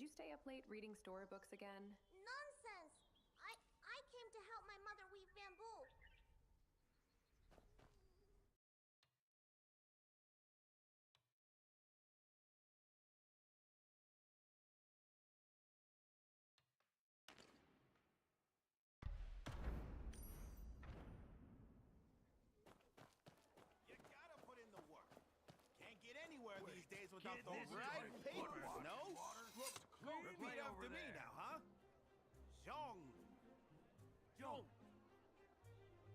Did you stay up late reading storybooks again? Nonsense! I came to help my mother weave bamboo. You gotta put in the work. Can't get anywhere these days without the right papers, no? Repeat after me now, huh? Zhong. Zhong.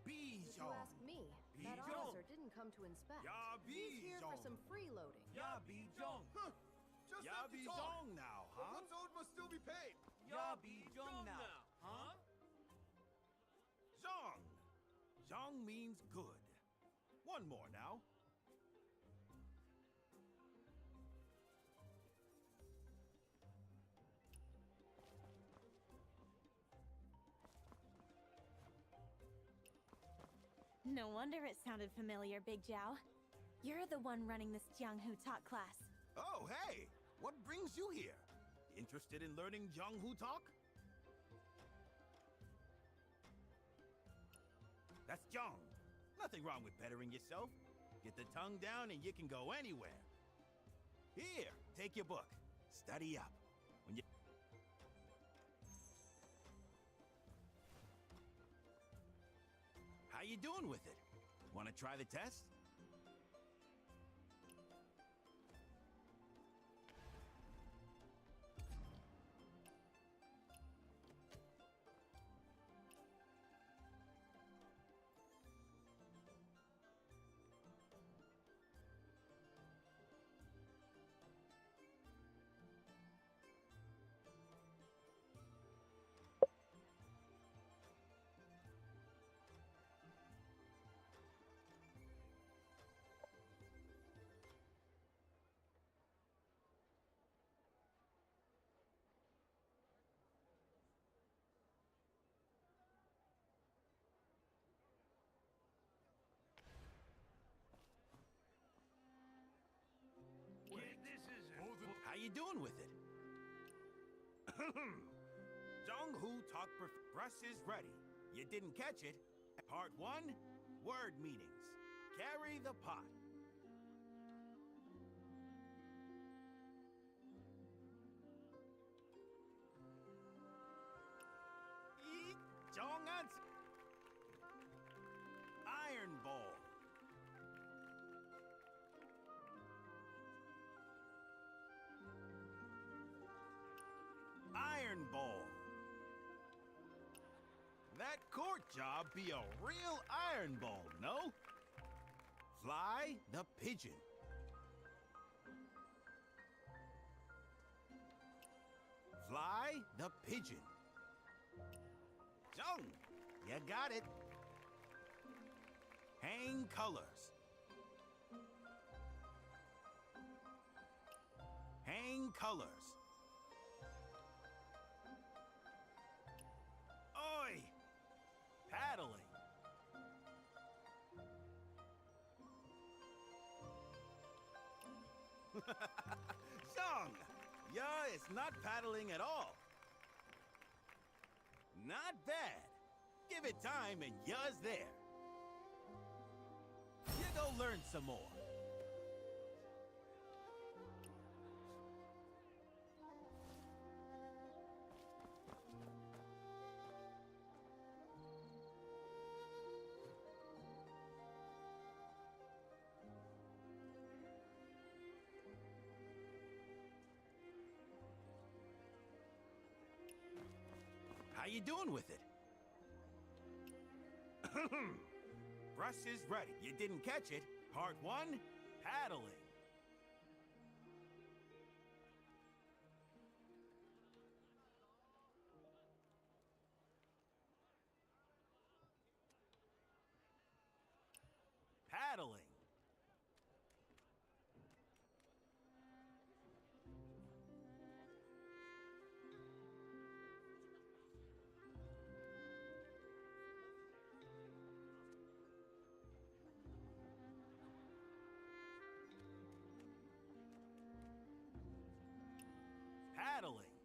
If you ask me, that officer didn't come to inspect. He's here for some freeloading. Ya Bi Zhong. Just Ya have to Bi talk. Zhong now, huh? What's owed must still be paid. Ya Bi Zhong now, huh? Zhong. Zhong means good. One more now. No wonder it sounded familiar, Big Zhao. You're the one running this Jianghu talk class. Oh, hey! What brings you here? Interested in learning Jianghu talk? That's Zhong. Nothing wrong with bettering yourself. Get the tongue down and you can go anywhere. Here, take your book. Study up. When you... How you doing with it? Want to try the test? How you doing with it? Jianghu talk brush is ready. You didn't catch it. Part 1, word meanings. Carry the pot. Eat Zhongans. Iron Ball. Iron Ball. That court job be a real iron ball, no? Fly the pigeon. Fly the pigeon. Zhong, you got it. Hang colors. Hang colors. Oi! Paddling. Zhong! Yeah, it's not paddling at all. Not bad. Give it time and ya's there. You go learn some more. How you doing with it? Brush is ready. You didn't catch it. Part 1, paddling. Paddling. Paddling.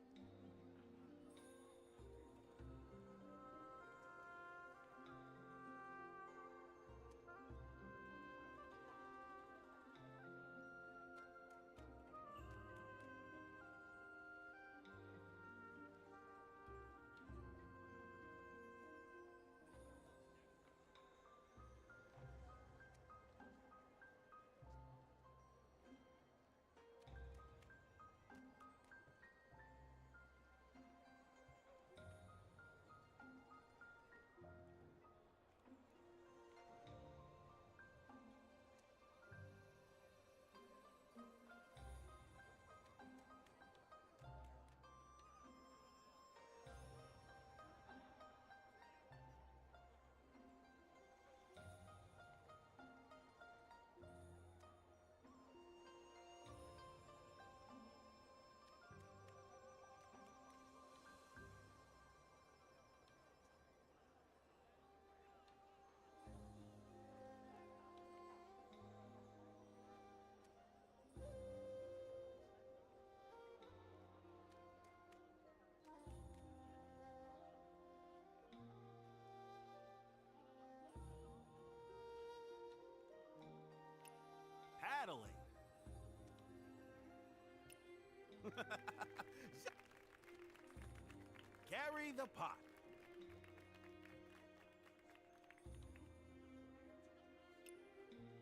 Carry the pot.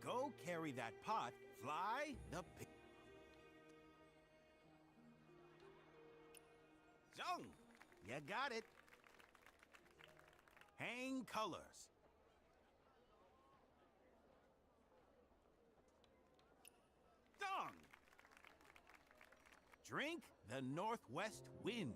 Go carry that pot. Fly the pig. Zhong, you got it. Hang colors. Dong. Drink the northwest wind.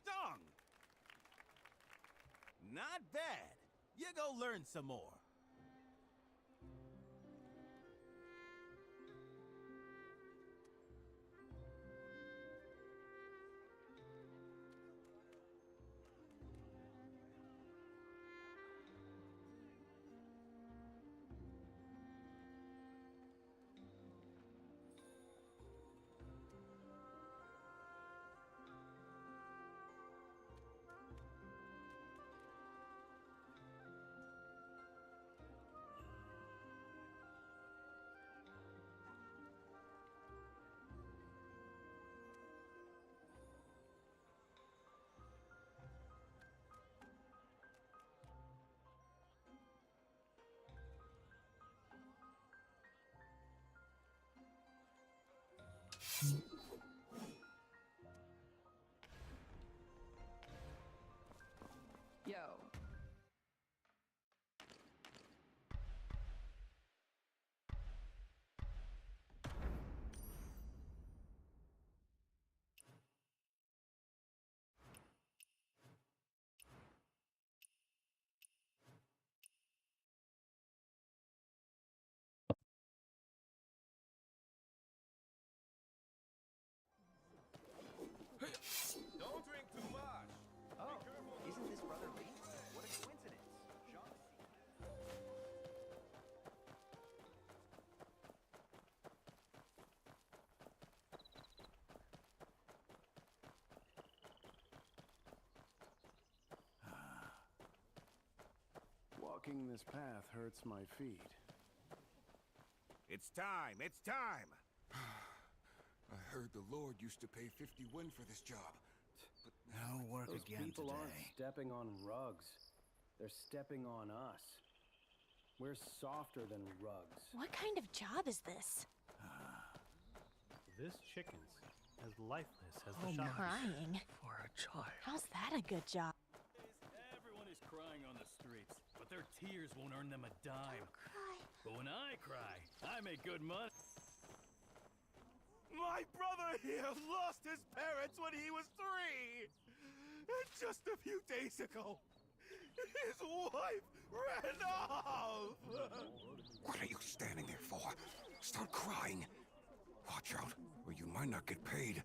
Dong. Not bad. You go learn some more. Yo. Don't drink too much. Oh, isn't this Brother Lee? What a coincidence. Jean. Walking this path hurts my feet. It's time. It's time. I heard the Lord used to pay 51 for this job. But No work Those again people aren't today. stepping on rugs. They're stepping on us. We're softer than rugs. What kind of job is this? This chicken's as lifeless as Oh, the shop. crying. For a child. How's that a good job? everyone is crying on the streets, but their tears won't earn them a dime. Cry. But when I cry, I make good money. My brother here lost his parents when he was 3! And just a few days ago, his wife ran off! What are you standing there for? Start crying. Watch out, or you might not get paid.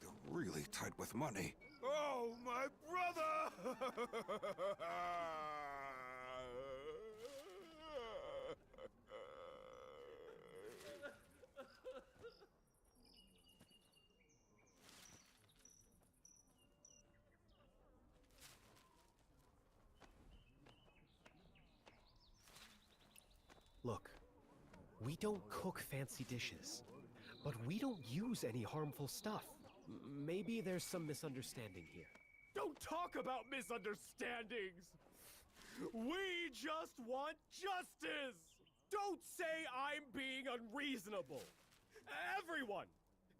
They're really tight with money. Oh, my brother! Look, we don't cook fancy dishes, but we don't use any harmful stuff. Maybe there's some misunderstanding here. Don't talk about misunderstandings! We just want justice! Don't say I'm being unreasonable! Everyone,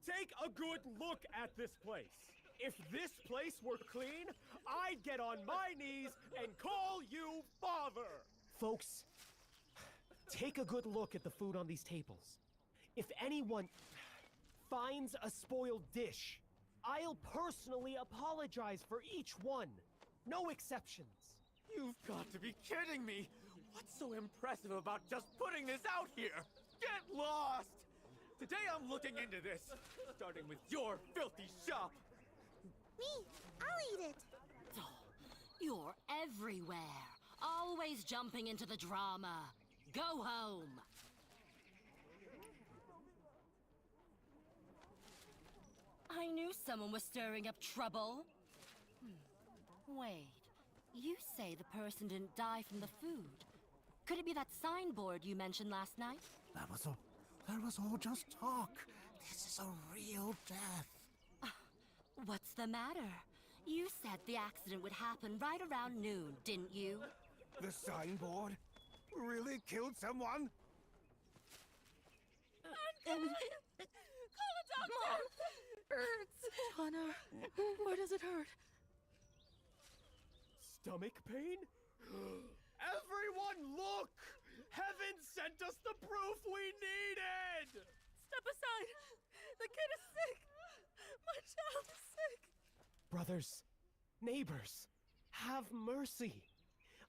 take a good look at this place. If this place were clean, I'd get on my knees and call you father! Folks, take a good look at the food on these tables. If anyone finds a spoiled dish, I'll personally apologize for each one. No exceptions. You've got to be kidding me! What's so impressive about just putting this out here? Get lost! Today I'm looking into this, starting with your filthy shop. Me, I'll eat it. Oh, you're everywhere. Always jumping into the drama. Go home. I knew someone was stirring up trouble. Wait, you say the person didn't die from the food. Could it be that signboard you mentioned last night? That was all just talk. This is a real death. What's the matter? You said the accident would happen right around noon, didn't you? The signboard really killed someone? Call a doctor! Hurts. Connor, where does it hurt? Stomach pain? Everyone look! Heaven sent us the proof we needed! Step aside. The kid is sick. My child is sick. Brothers, neighbors, have mercy.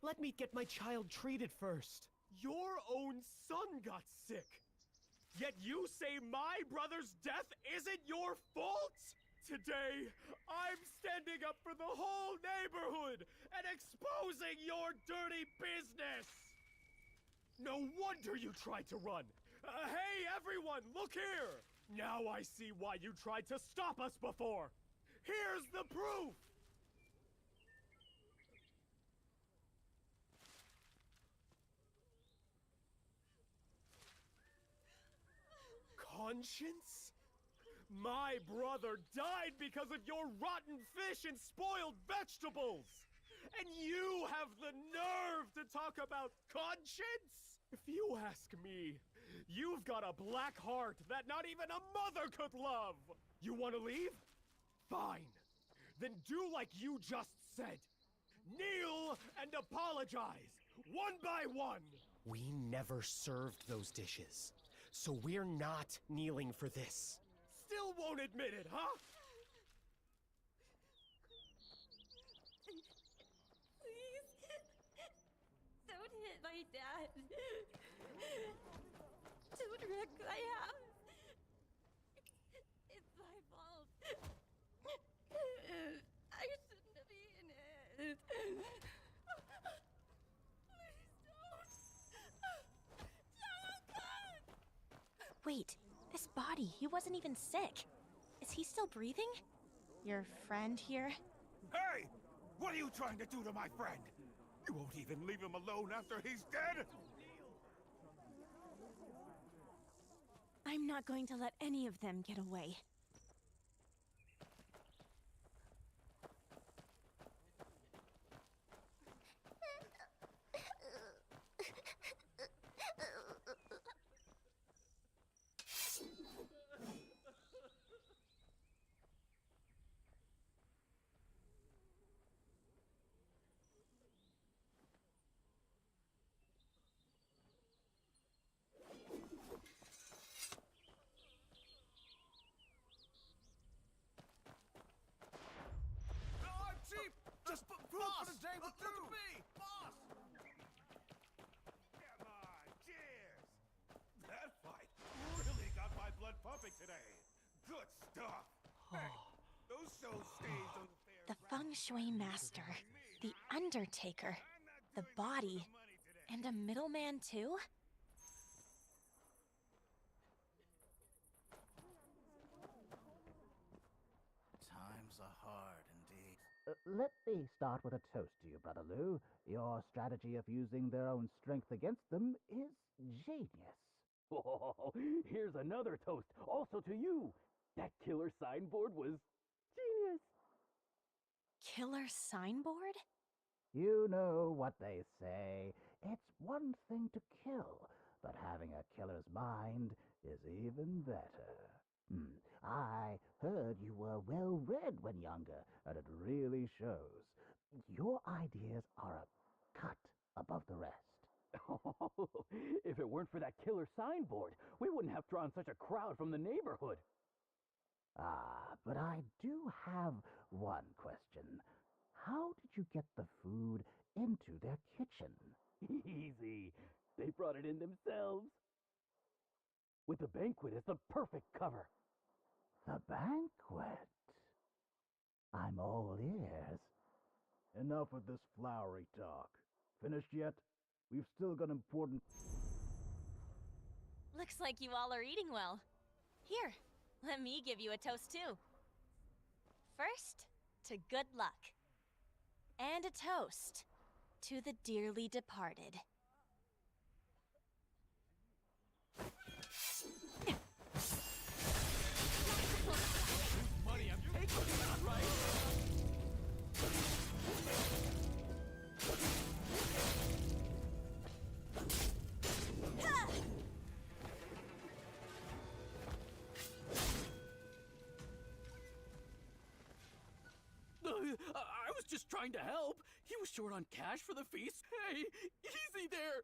Let me get my child treated first. Your own son got sick. Yet you say my brother's death isn't your fault? Today, I'm standing up for the whole neighborhood and exposing your dirty business! No wonder you tried to run! Hey everyone, look here! Now I see why you tried to stop us before! Here's the proof! Conscience? My brother died because of your rotten fish and spoiled vegetables! And you have the nerve to talk about conscience? If you ask me, you've got a black heart that not even a mother could love! You want to leave? Fine. Then do like you just said. Kneel and apologize, one by one! We never served those dishes, so we're not kneeling for this. Still won't admit it, huh? Please. Don't hit my dad. Don't wreck my house. It's my fault. I shouldn't have eaten it. Please don't. Wait, this body, he wasn't even sick. Is he still breathing? Your friend here? Hey! What are you trying to do to my friend? You won't even leave him alone after he's dead? I'm not going to let any of them get away. perfect today. Good stuff. Hey, those show stays on the fair. The feng shui master, the undertaker, the body, and a middleman too? Times are hard indeed. Let me start with a toast to you, Brother Lou. Your strategy of using their own strength against them is genius. Oh, here's another toast, also to you. That killer signboard was genius. Killer signboard? You know what they say. It's one thing to kill, but having a killer's mind is even better. I heard you were well read when younger, and it really shows. Your ideas are a cut above the rest. Oh, if it weren't for that killer signboard, we wouldn't have drawn such a crowd from the neighborhood. But I do have one question. How did you get the food into their kitchen? Easy. They brought it in themselves. With the banquet as the perfect cover. The banquet? I'm all ears. Enough of this flowery talk. Finished yet? We've still got important... Looks like you all are eating well. Here, let me give you a toast too. First, to good luck. And a toast to the dearly departed. Money I'm taking is not right. I was just trying to help. He was short on cash for the feast. Hey, easy there.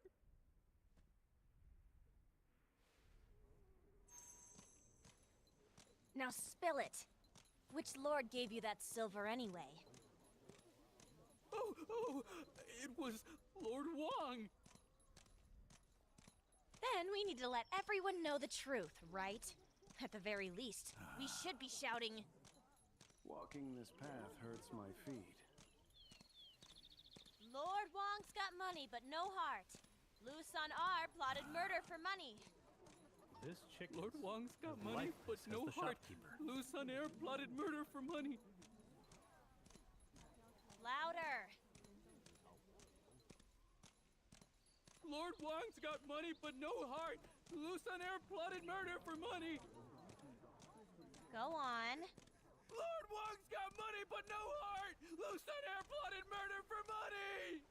Now spill it. Which lord gave you that silver anyway? Oh, it was Lord Wong. Then we need to let everyone know the truth, right? At the very least, we should be shouting... Walking this path hurts my feet. Lord Wong's got money, but no heart. Lu Sun R plotted murder for money. This chick, Lord Wong's got money, but no heart. Lu Sun Air plotted murder for money. Louder. Lord Wong's got money, but no heart. Lu Sun Air plotted murder for money. Go on. Lord Wong's got money, but no heart. Lu Sun Air plotted murder for money.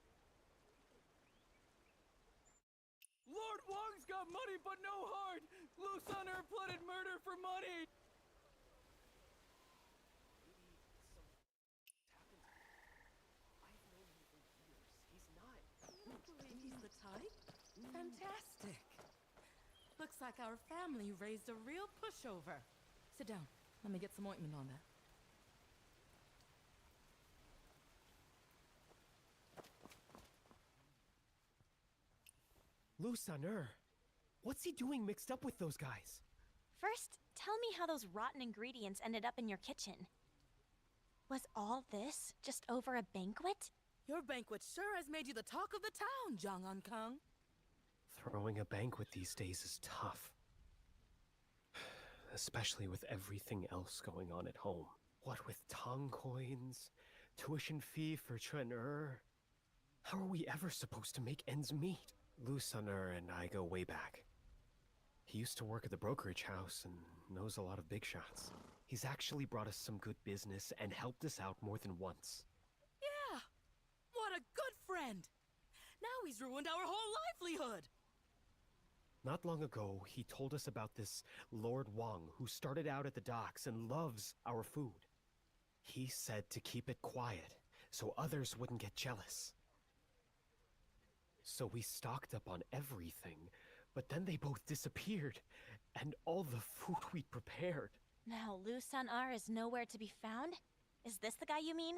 Lord Wong's got money, but no heart. Lu Sun Air plotted murder for money. He's the type? Fantastic. Looks like our family raised a real pushover. Sit down. Let me get some ointment on that. Lu Sun Er, what's he doing mixed up with those guys? First, tell me how those rotten ingredients ended up in your kitchen. Was all this just over a banquet? Your banquet sure has made you the talk of the town, Jang Un Kung. Throwing a banquet these days is tough. Especially with everything else going on at home. What with Tong coins, tuition fee for Chun Er. How are we ever supposed to make ends meet? Lu Sun Er and I go way back. He used to work at the brokerage house and knows a lot of big shots. He's actually brought us some good business and helped us out more than once. Yeah! What a good friend! Now he's ruined our whole livelihood! Not long ago, he told us about this Lord Wong who started out at the docks and loves our food. He said to keep it quiet so others wouldn't get jealous. So we stocked up on everything, but then they both disappeared, and all the food we'd prepared. Now Lu Sun Er is nowhere to be found? Is this the guy you mean?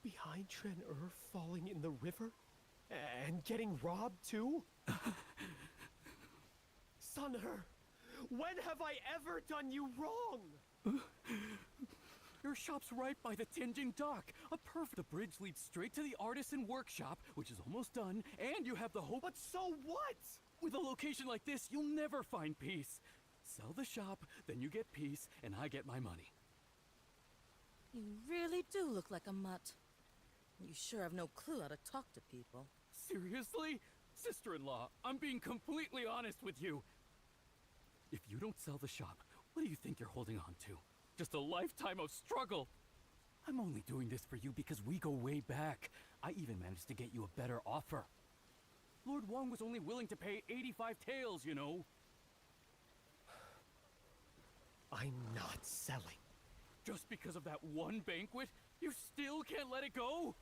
behind Tren falling in the river? And getting robbed too? Sunher, when have I ever done you wrong? Your shop's right by the Tianjin dock. The bridge leads straight to the artisan workshop, which is almost done, and you have the hope. But so what? With a location like this, you'll never find peace. Sell the shop, then you get peace, and I get my money. You really do look like a mutt. You sure have no clue how to talk to people. Seriously? Sister-in-law, I'm being completely honest with you. If you don't sell the shop, what do you think you're holding on to? Just a lifetime of struggle. I'm only doing this for you because we go way back. I even managed to get you a better offer. Lord Wong was only willing to pay 85 taels, you know. I'm not selling. Just because of that one banquet, you still can't let it go?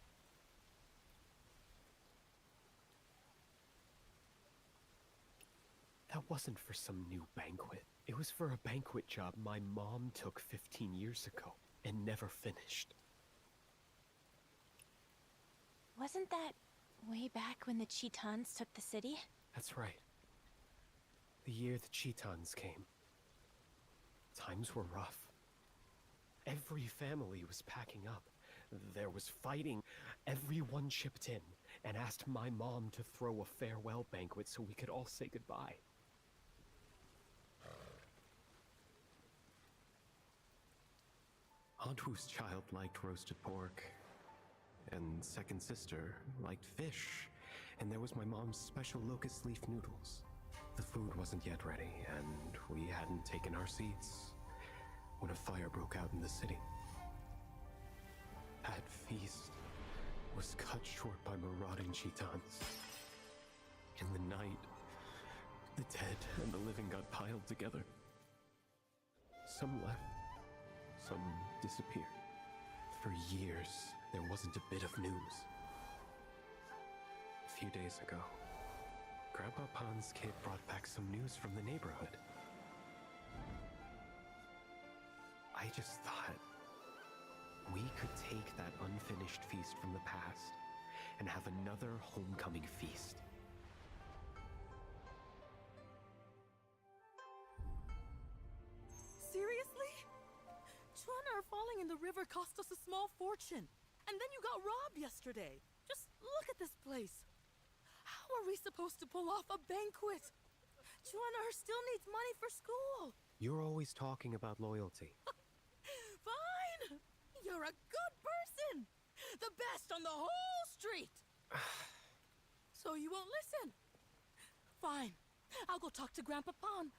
That wasn't for some new banquet. It was for a banquet job my mom took 15 years ago and never finished. Wasn't that way back when the Chitans took the city? That's right. The year the Chitans came. Times were rough. Every family was packing up. There was fighting. Everyone chipped in and asked my mom to throw a farewell banquet so we could all say goodbye. Aunt Wu's child liked roasted pork, and second sister liked fish, and there was my mom's special locust leaf noodles. The food wasn't yet ready, and we hadn't taken our seats when a fire broke out in the city. That feast was cut short by marauding Chitans. In the night, the dead and the living got piled together. Some left. Some disappeared. For years, there wasn't a bit of news. A few days ago, Grandpa Pon's kid brought back some news from the neighborhood. I just thought we could take that unfinished feast from the past and have another homecoming feast. Seriously? Chuaner falling in the river cost us a small fortune. And then you got robbed yesterday. Just look at this place. How are we supposed to pull off a banquet? Chuaner still needs money for school. You're always talking about loyalty. Fine. You're a good person. The best on the whole street. So you won't listen. Fine. I'll go talk to Grandpa Pon.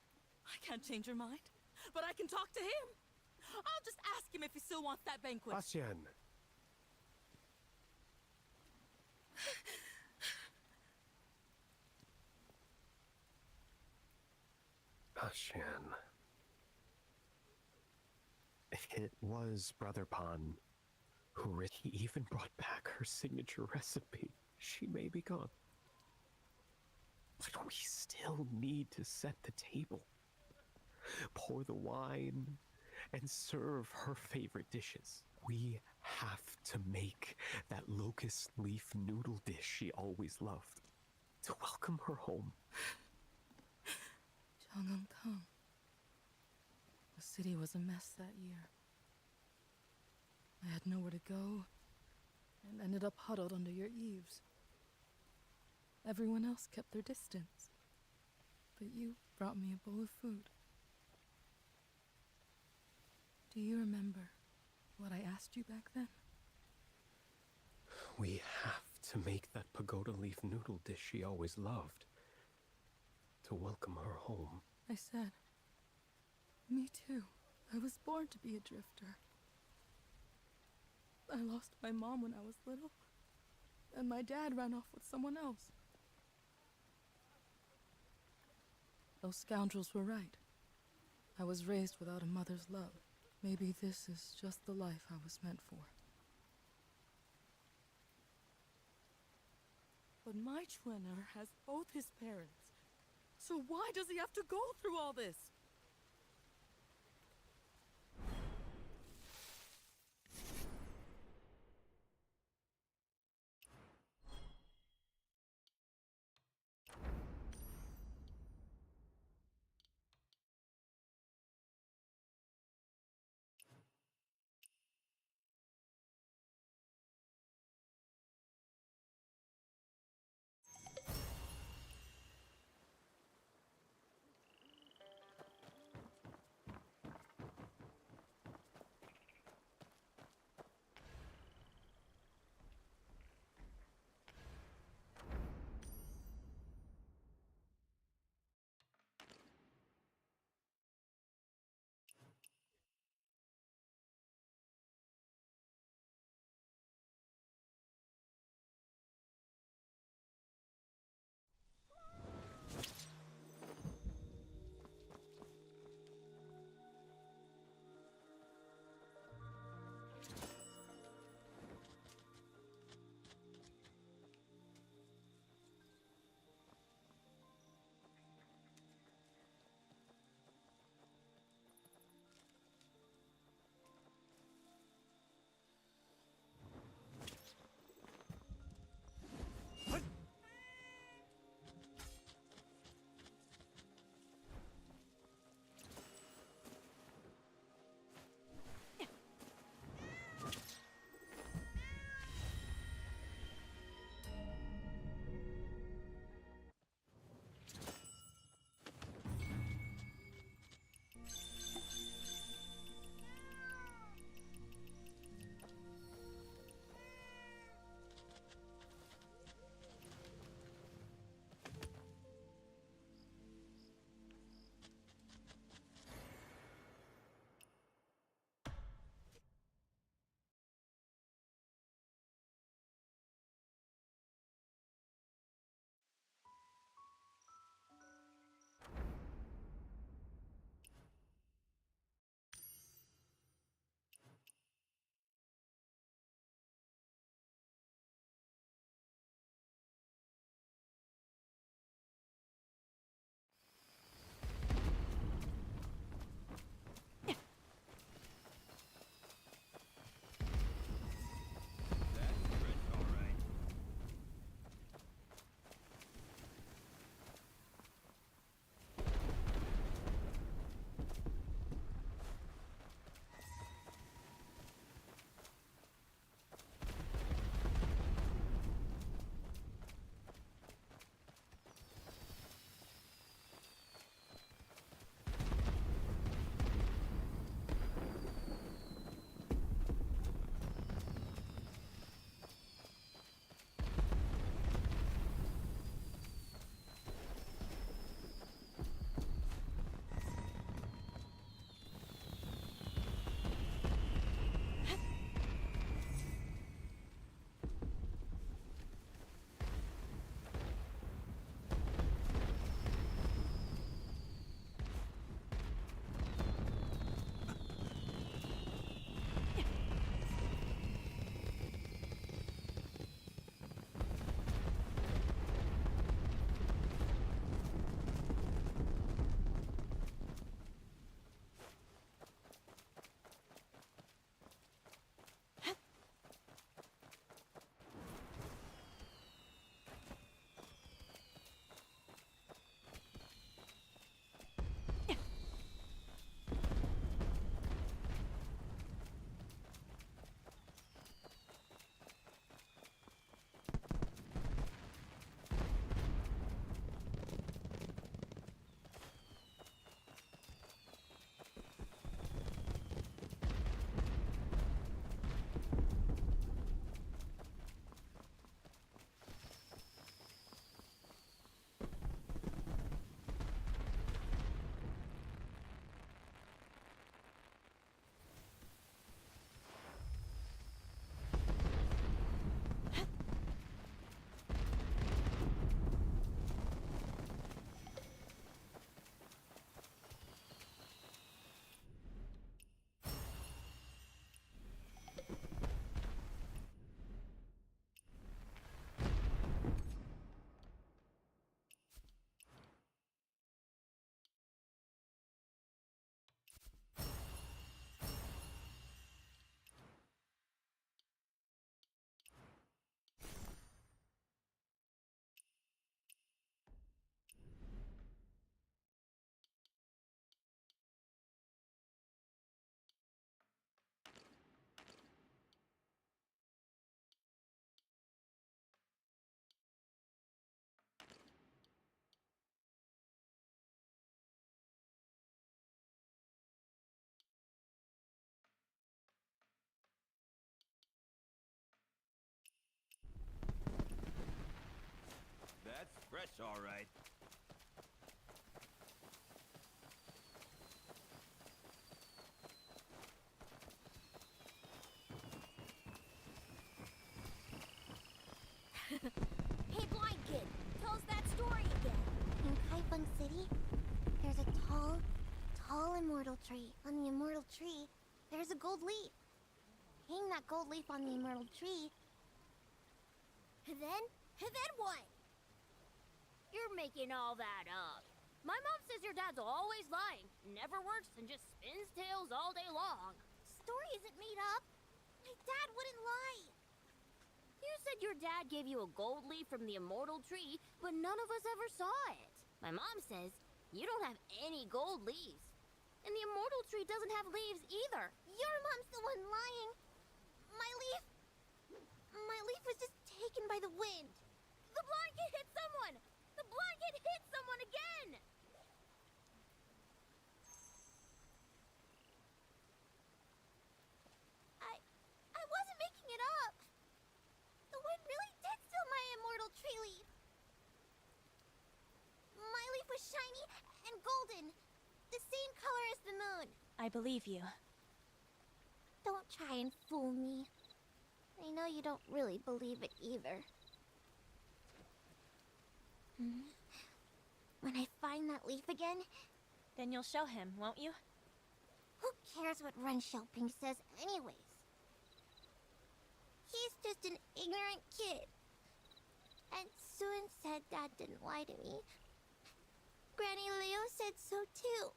I can't change your mind, but I can talk to him. I'll just ask him if he still wants that banquet. Bastian. Bastian. It was Brother Pon who he even brought back her signature recipe. She may be gone, but we still need to set the table, pour the wine, and serve her favorite dishes. We have to make that locust leaf noodle dish she always loved to welcome her home. Kang. The city was a mess that year. I had nowhere to go and ended up huddled under your eaves. Everyone else kept their distance, but you brought me a bowl of food. Do you remember what I asked you back then? We have to make that pagoda leaf noodle dish she always loved to welcome her home. I said, me too. I was born to be a drifter. I lost my mom when I was little, and my dad ran off with someone else. Those scoundrels were right. I was raised without a mother's love. Maybe this is just the life I was meant for. But my twinner has both his parents. So why does he have to go through all this? all right. Hey, blind kid, tell us that story again. In Kaifeng City, there's a tall immortal tree. On the immortal tree, there's a gold leaf. Hang that gold leaf on the immortal tree. And then what? You're making all that up. My mom says your dad's always lying, never works, and just spins tales all day long. Story isn't made up. My dad wouldn't lie. You said your dad gave you a gold leaf from the immortal tree, but none of us ever saw it. My mom says you don't have any gold leaves. And the immortal tree doesn't have leaves either. Your mom's the one lying. My leaf was just taken by the wind. The blind kid hit someone! The blind kid hit someone again! I wasn't making it up. The wind really did steal my immortal tree leaf. My leaf was shiny and golden. The same color as the moon. I believe you. Don't try and fool me. I know you don't really believe it either. When I find that leaf again... Then you'll show him, won't you? Who cares what Ren Xiaoping says anyways? He's just an ignorant kid. And Sun said Dad didn't lie to me. Granny Leo said so too.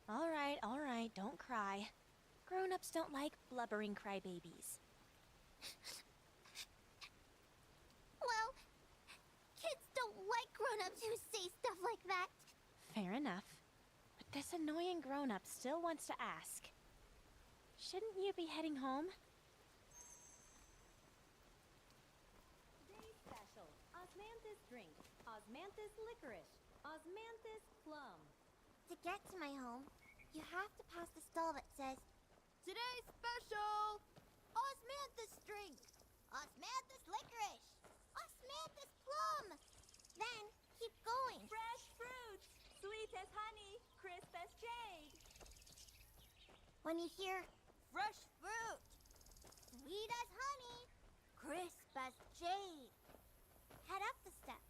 All right, don't cry. Grown-ups don't like blubbering crybabies. Well, kids don't like grown-ups who say stuff like that. Fair enough. But this annoying grown-up still wants to ask. Shouldn't you be heading home? Today's special. Osmanthus drink. Osmanthus licorice. Osmanthus plum. To get to my home, you have to pass the stall that says, Today's special! Osmanthus drink. Osmanthus licorice. Osmanthus plum. Then keep going. Fresh fruits. Sweet as honey. Crisp as jade. When you hear fresh fruit, sweet as honey, crisp as jade, head up the step.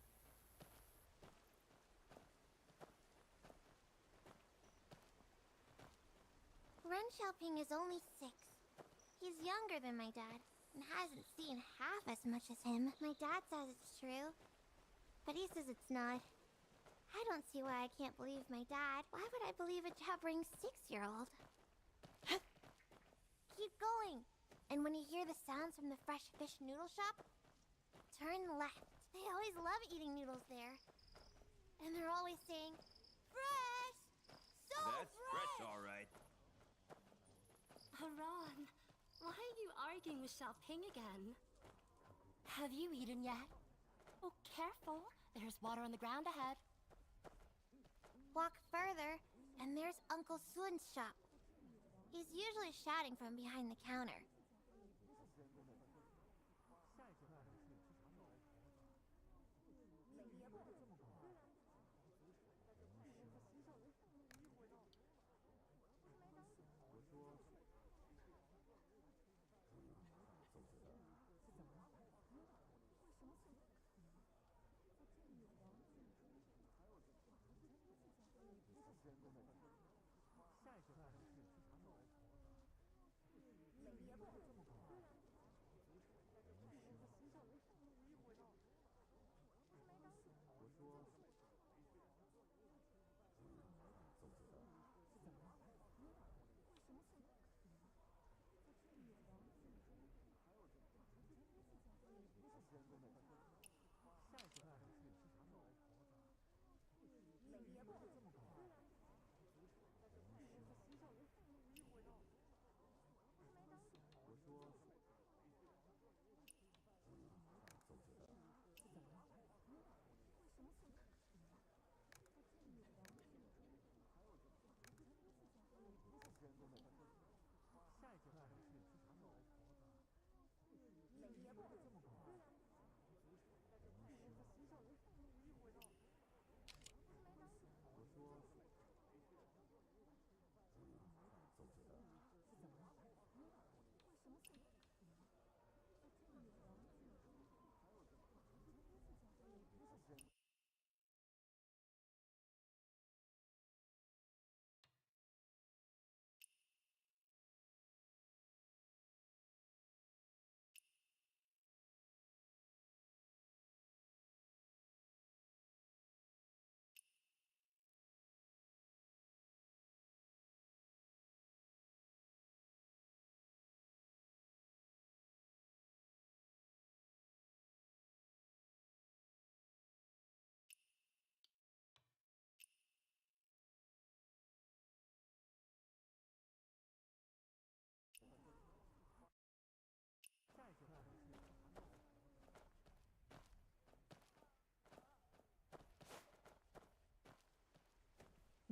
Ren Xiaoping is only 6. He's younger than my dad and hasn't seen half as much as him. My dad says it's true, but he says it's not. I don't see why I can't believe my dad. Why would I believe a jabbering 6-year-old? Keep going. And when you hear the sounds from the fresh fish noodle shop, turn left. They always love eating noodles there. And they're always saying, fresh! So That's fresh, all right. Haran, why are you arguing with Xiaoping again? Have you eaten yet? Oh, careful. There's water on the ground ahead. Walk further, and there's Uncle Sun's shop. He's usually shouting from behind the counter.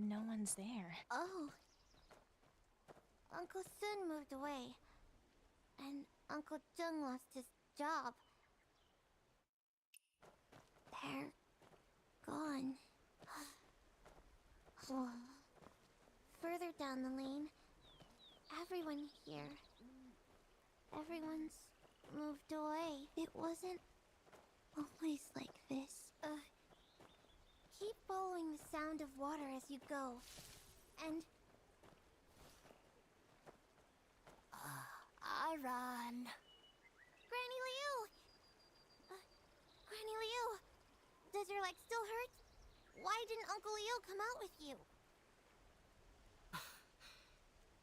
no one's there. Oh. Uncle Sun moved away. And Uncle Jung lost his job. They're gone. Further down the lane, everyone here. Everyone's moved away. It wasn't always like this. Keep following the sound of water as you go. And... Aran. Granny Liu! Granny Liu! Does your leg still hurt? Why didn't Uncle Liu come out with you?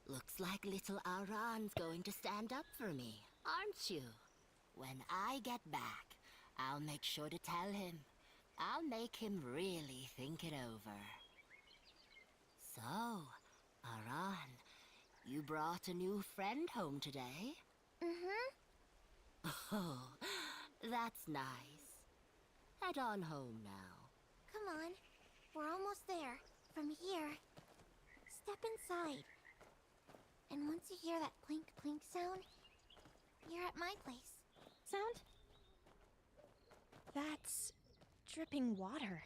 Looks like little Aran's going to stand up for me, aren't you? When I get back, I'll make sure to tell him. I'll make him really think it over. So, Aran, you brought a new friend home today? Mm-hmm. Oh, that's nice. Head on home now. Come on. We're almost there. From here, step inside. And once you hear that clink clink sound, you're at my place. Sound? That's dripping water.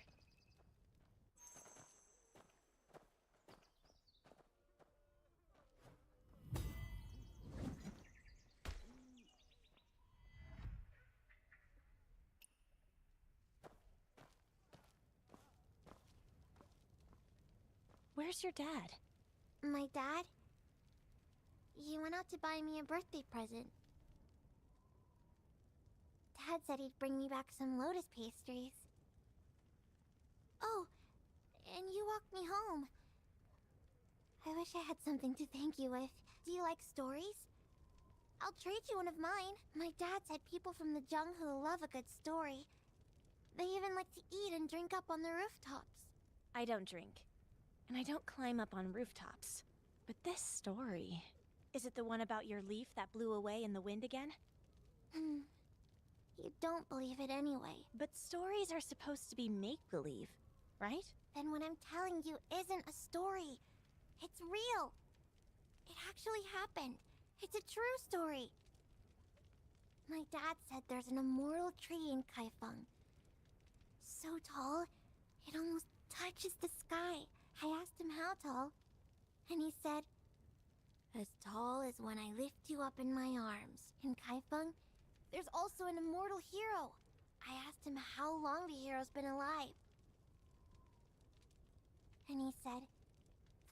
Where's your dad? My dad? He went out to buy me a birthday present. Dad said he'd bring me back some lotus pastries. Oh, and you walked me home. I wish I had something to thank you with. Do you like stories? I'll trade you one of mine. My dad said people from the Jungho love a good story. They even like to eat and drink up on the rooftops. I don't drink. And I don't climb up on rooftops. But this story... Is it the one about your leaf that blew away in the wind again? You don't believe it anyway. But stories are supposed to be make-believe, right? Then what I'm telling you isn't a story. It's real. It actually happened. It's a true story. My dad said there's an immortal tree in Kaifeng. So tall, it almost touches the sky. I asked him how tall, and he said, as tall as when I lift you up in my arms. In Kaifeng, there's also an immortal hero. I asked him how long the hero's been alive. And he said,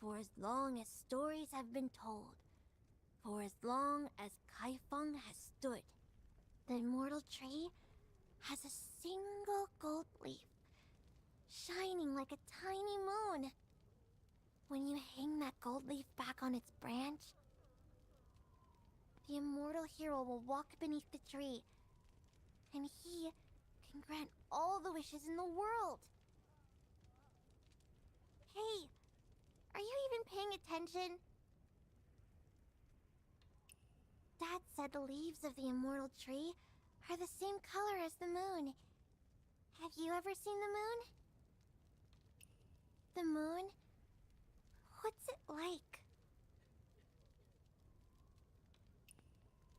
for as long as stories have been told, for as long as Kaifeng has stood, the immortal tree has a single gold leaf, shining like a tiny moon. When you hang that gold leaf back on its branch, the immortal hero will walk beneath the tree, and he can grant all the wishes in the world. Hey, are you even paying attention? Dad said the leaves of the immortal tree are the same color as the moon. Have you ever seen the moon? The moon? What's it like?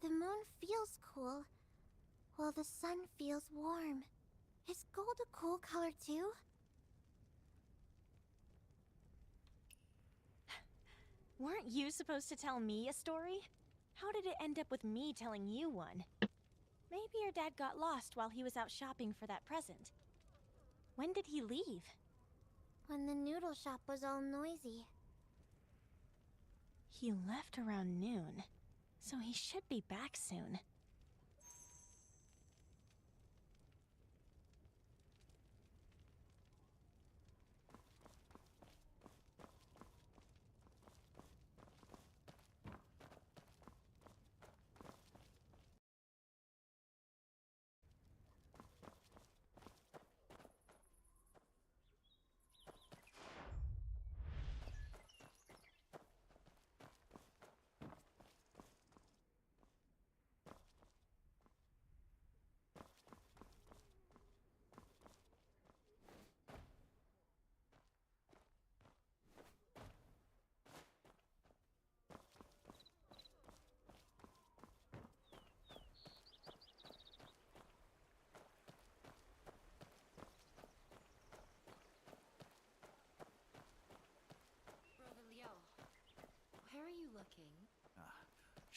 The moon feels cool, while the sun feels warm. Is gold a cool color too? Weren't you supposed to tell me a story? How did it end up with me telling you one? Maybe your dad got lost while he was out shopping for that present. When did he leave? When the noodle shop was all noisy. He left around noon, so he should be back soon.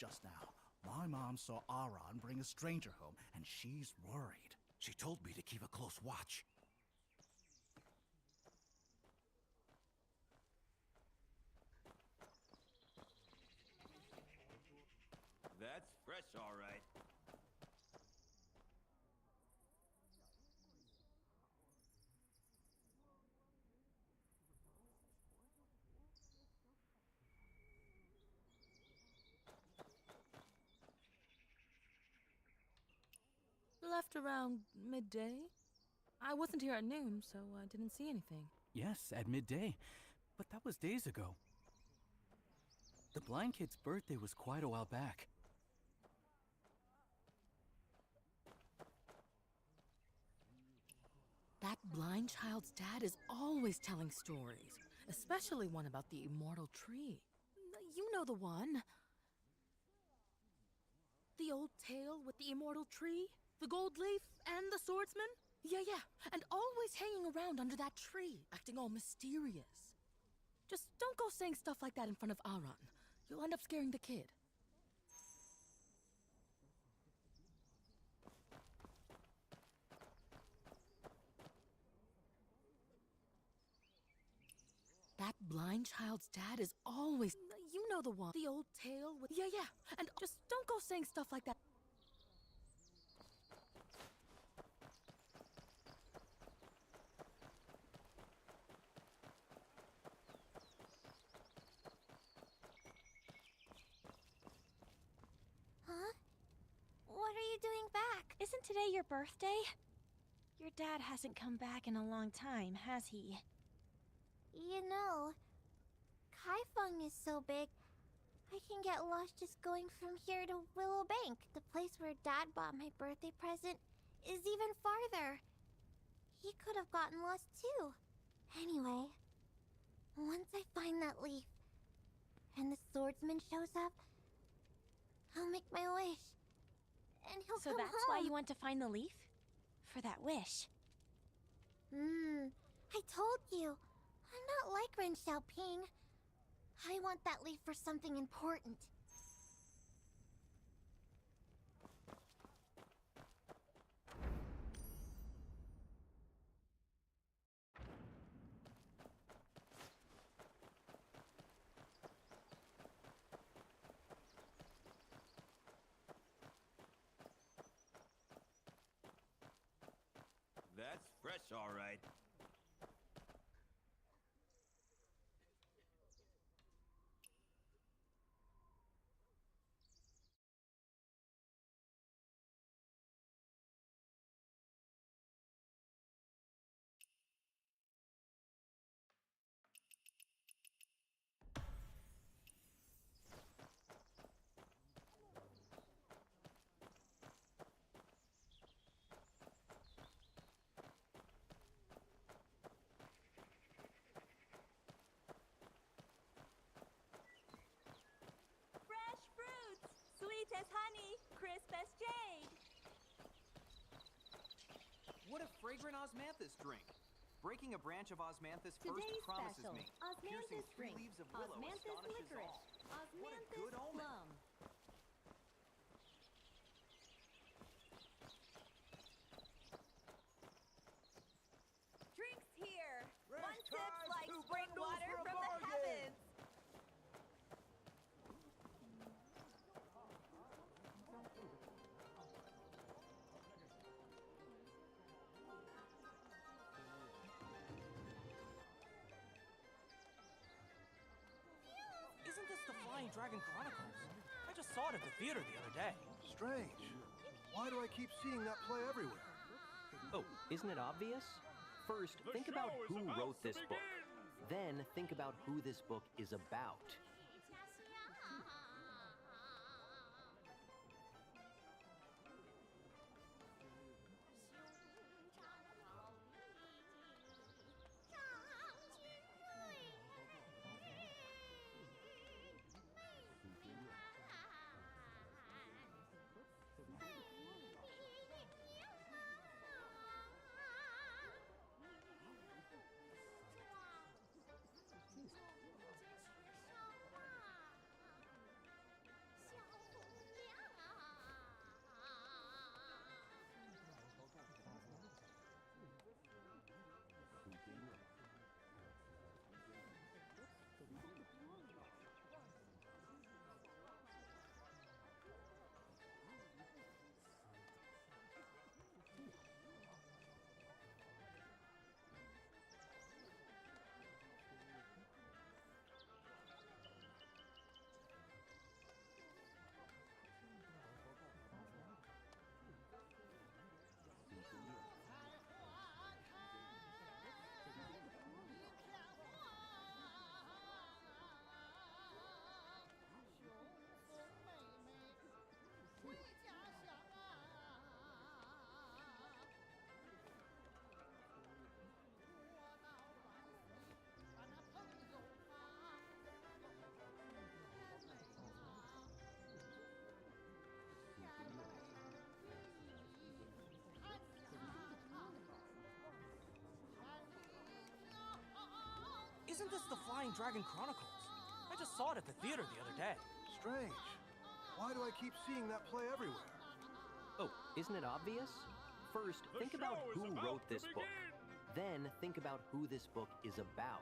just now. My mom saw Aaron bring a stranger home, and she's worried. She told me to keep a close watch. That's fresh, all right. Left around midday. I wasn't here at noon, so I didn't see anything. Yes, at midday. But that was days ago. The blind kid's birthday was quite a while back. That blind child's dad is always telling stories, especially one about the immortal tree. You know the one. The old tale with the immortal tree, the gold leaf, and the swordsman? Yeah, and always hanging around under that tree, acting all mysterious. Just don't go saying stuff like that in front of Aaron. You'll end up scaring the kid. That blind child's dad is always... You know the one. The old tale with... Yeah, and just don't go saying stuff like that. Huh? What are you doing back? Isn't today your birthday? Your dad hasn't come back in a long time, has he? You know, Kaifeng is so big, I can get lost just going from here to Willow Bank. The place where Dad bought my birthday present is even farther. He could have gotten lost too. Anyway, once I find that leaf, and the swordsman shows up, I'll make my wish. And he'll So come that's home. why you went to find the leaf? For that wish? I told you. I'm not like Ren Xiaoping. I want that leaf for something important. That's fresh, all right. Fresh fruits, sweet as honey, crisp as jade. What a fragrant osmanthus drink! Breaking a branch of osmanthus first Today's promises special, me. osmanthus Piercing 3 drink, leaves of willow osmanthus astonishes licorice, all. What a osmanthus good omen! plum. Drinks here. One sips like spring water from the heavens. Isn't this the Flying Dragon Chronicles? I just saw it at the theater the other day. Strange. Why do I keep seeing that play everywhere? Oh, isn't it obvious? First, think about who wrote this book. Then, think about who this book is about. Flying Dragon Chronicles? I just saw it at the theater the other day. Strange. Why do I keep seeing that play everywhere? Oh, isn't it obvious? First, think about who wrote this book. Then think about who this book is about.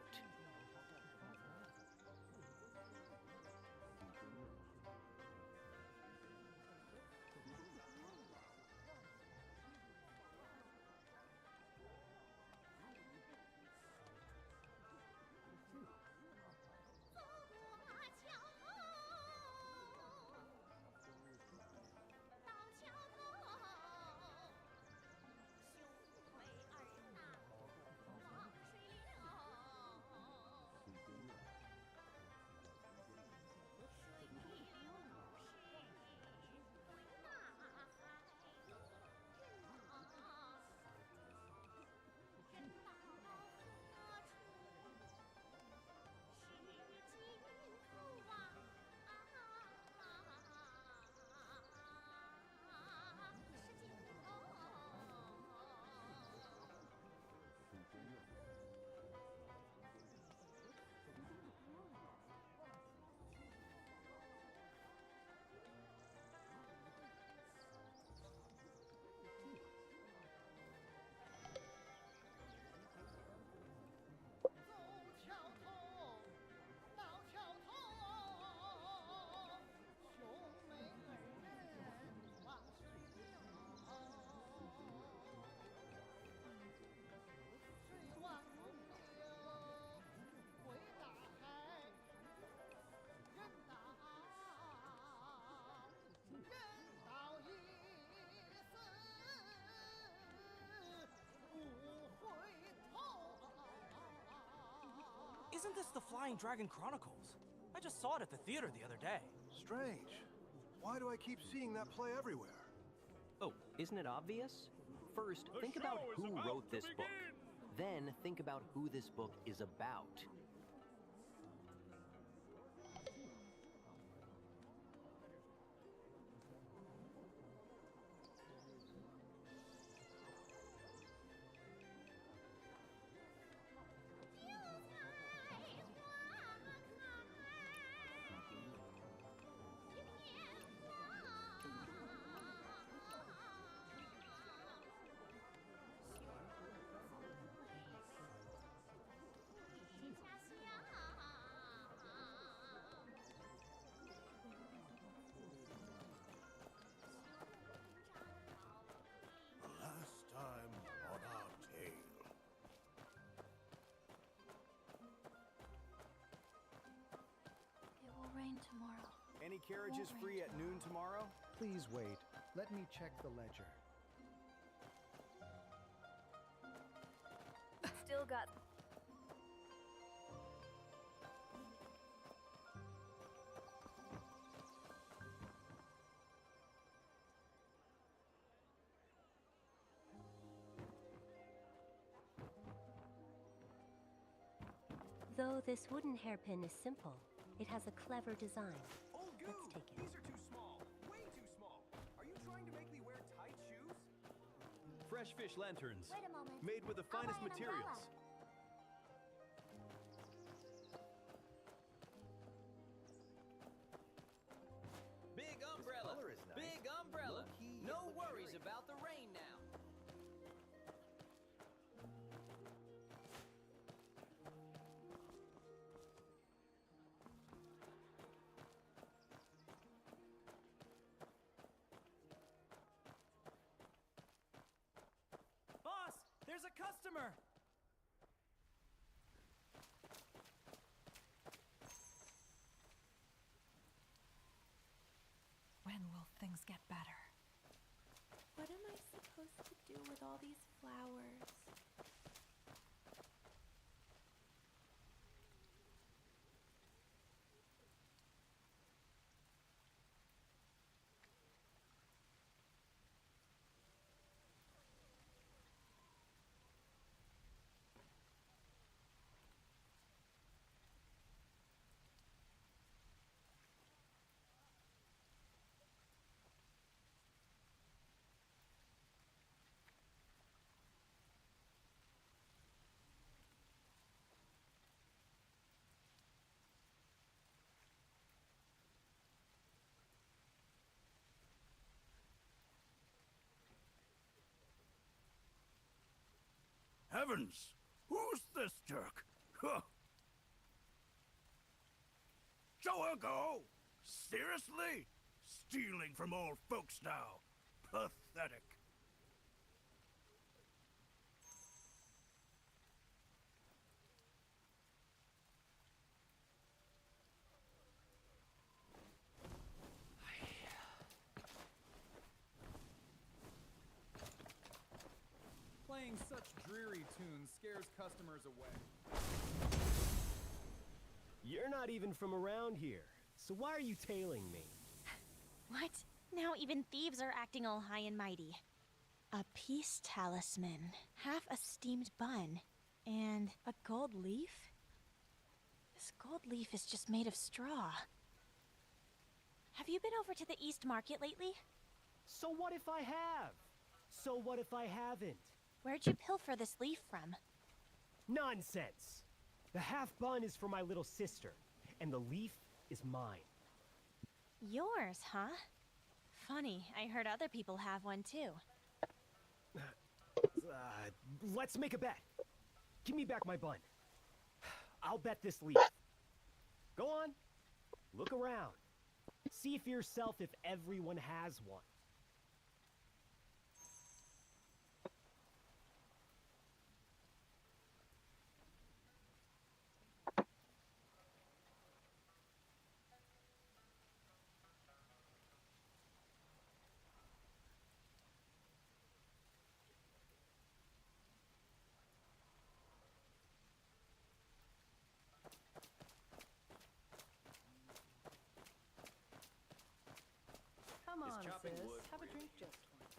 Isn't this the Flying Dragon Chronicles? I just saw it at the theater the other day. Strange. Why do I keep seeing that play everywhere? Oh, isn't it obvious? First, think about who wrote this book. Then think about who this book is about. Last time on our tale. It will rain tomorrow. Any carriages free at noon tomorrow? Please wait. Let me check the ledger. Still got... Though this wooden hairpin is simple, it has a clever design. Oh, Goo! Let's take it. These are too small. Way too small. Are you trying to make me wear tight shoes? Fresh fish lanterns. Wait a moment. Made with the I'll finest buy an materials. umbrella. Big umbrella. Big umbrella. No worries about the rain now. Boss, there's a customer! When will things get better? What am I supposed to do with all these flowers? Heavens! Who's this jerk? Huh. Show her go! Seriously? Stealing from old folks now. Pathetic. Playing such dreary tunes scares customers away. You're not even from around here, so why are you tailing me? What? Now even thieves are acting all high and mighty. A peace talisman, half a steamed bun, and a gold leaf? This gold leaf is just made of straw. Have you been over to the East Market lately? So what if I have? So what if I haven't? Where'd you pilfer this leaf from? Nonsense! The half bun is for my little sister, and the leaf is mine. Yours, huh? Funny, I heard other people have one too. Let's make a bet. Give me back my bun. I'll bet this leaf. Go on. Look around. See for yourself if everyone has one. Come on, sis. Have a drink just once.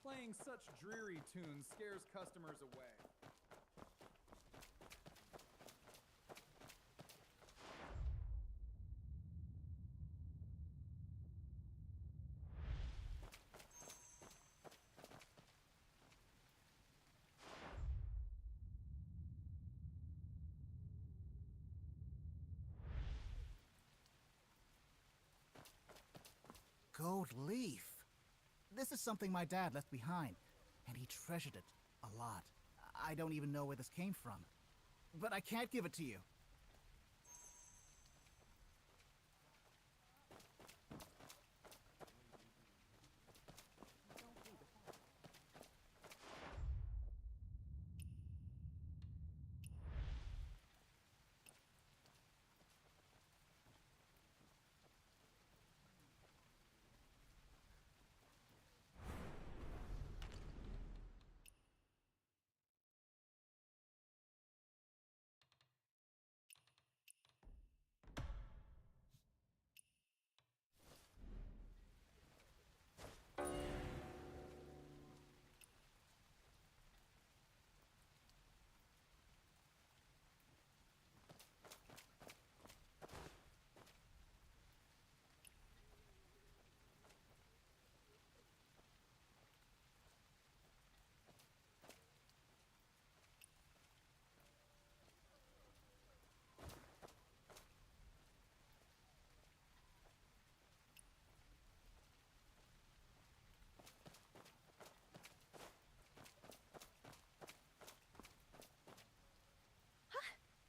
Playing such dreary tunes scares customers away. Gold leaf. This is something my dad left behind, and he treasured it a lot. I don't even know where this came from, but I can't give it to you.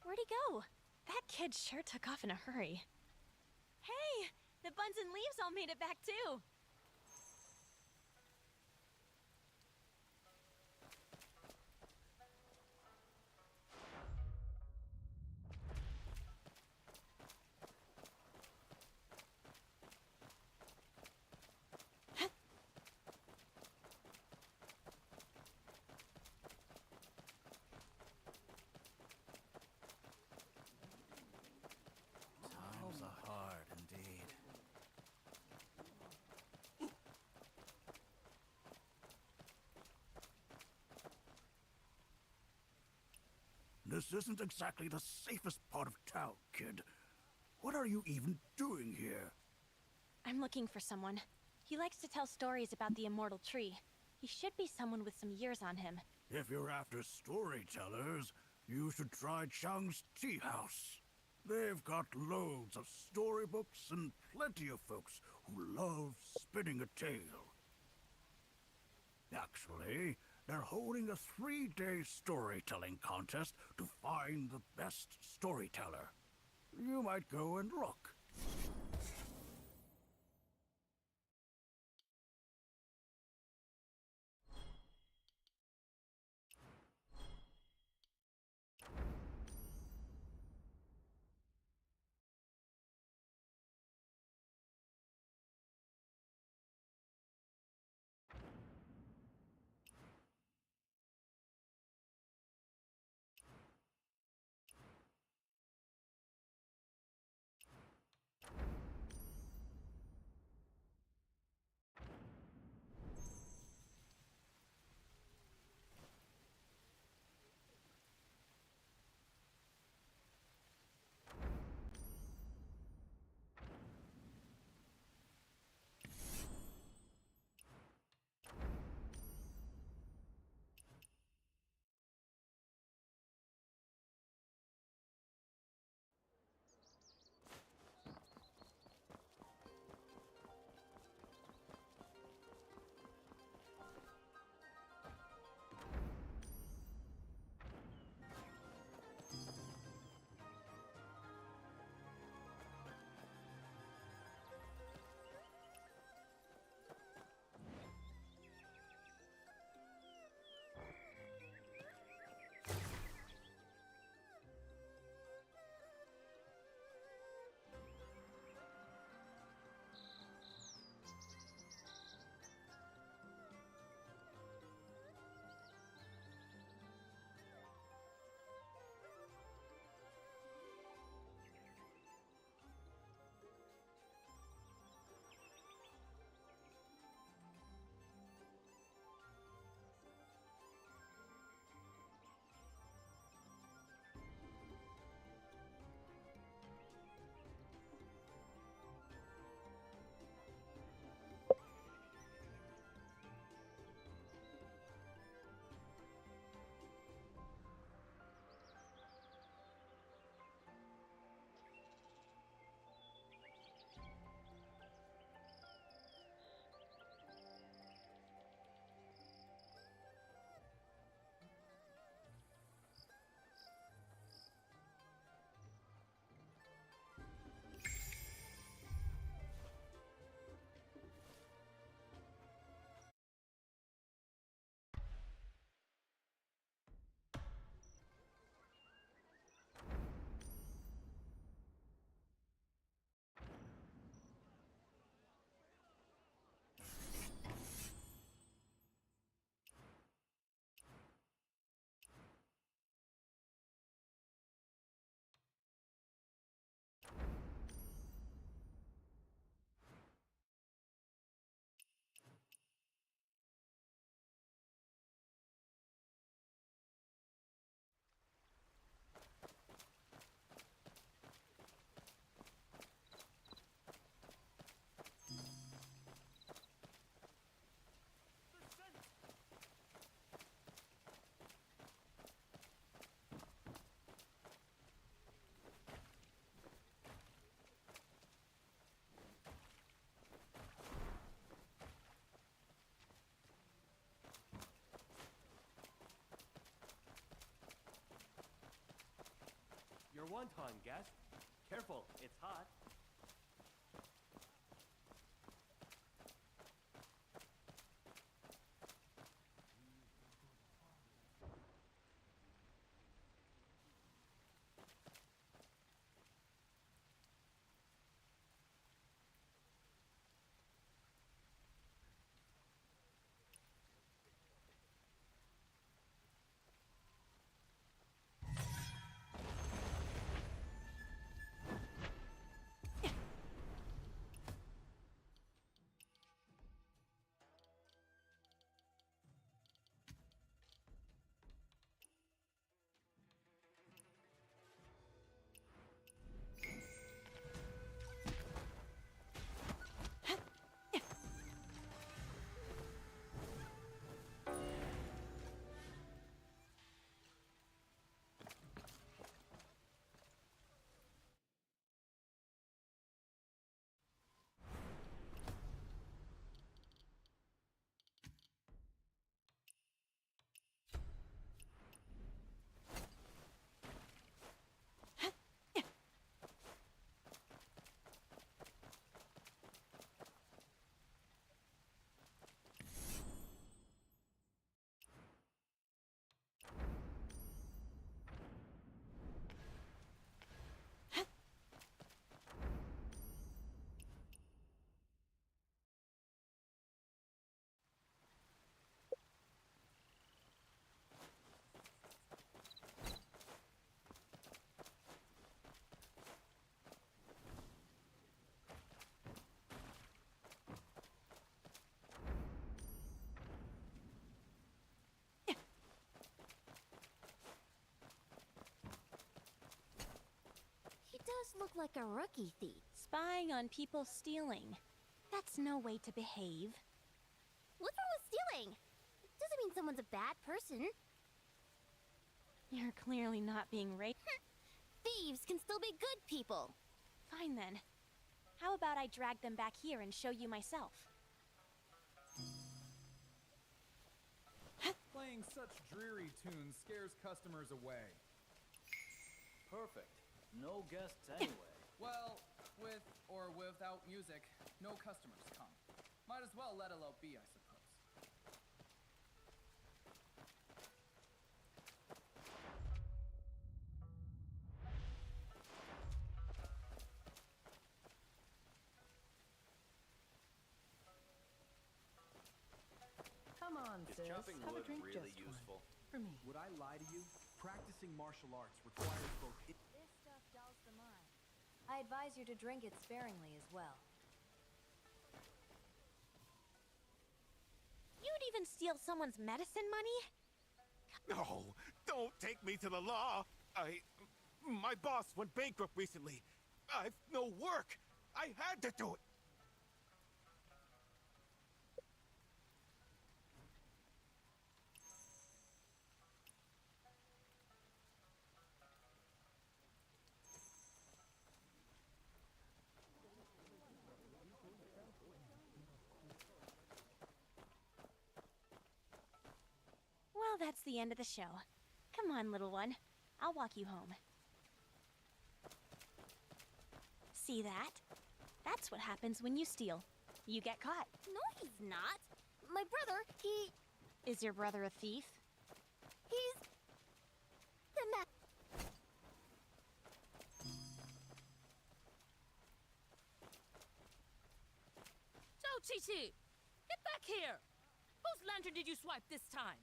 Where'd he go? That kid sure took off in a hurry. Hey! The buns and leaves all made it back too! Times are hard indeed. This isn't exactly the safest part of town, kid. What are you even doing here? I'm looking for someone. He likes to tell stories about the immortal tree. He should be someone with some years on him. If you're after storytellers, you should try Chang's Tea House. They've got loads of storybooks and plenty of folks who love spinning a tale. Actually, they're holding a 3-day storytelling contest to find the best storyteller. You might go and look. Your wonton guest. Careful, it's hot. look like a rookie thief. Spying on people stealing. That's no way to behave. What's wrong with stealing? Doesn't mean someone's a bad person. You're clearly not being raped. Thieves can still be good people. Fine then. How about I drag them back here and show you myself? Playing such dreary tunes scares customers away. Perfect. No guests anyway. Well, with or without music, no customers come. Might as well let it be, I suppose. Come on, Is sis. chopping Have a wood drink really just useful? one. For me. Would I lie to you? Practicing martial arts requires both. This stuff dulls the mind. I advise you to drink it sparingly as well. You'd even steal someone's medicine money? No, don't take me to the law. My boss went bankrupt recently. I've no work. I had to do it. Well, that's the end of the show. Come on, little one. I'll walk you home. See that? That's what happens when you steal. You get caught. No, he's not. My brother, he... Is your brother a thief? He's... the Ciao, Chi-Chi! Get back here! Whose lantern did you swipe this time?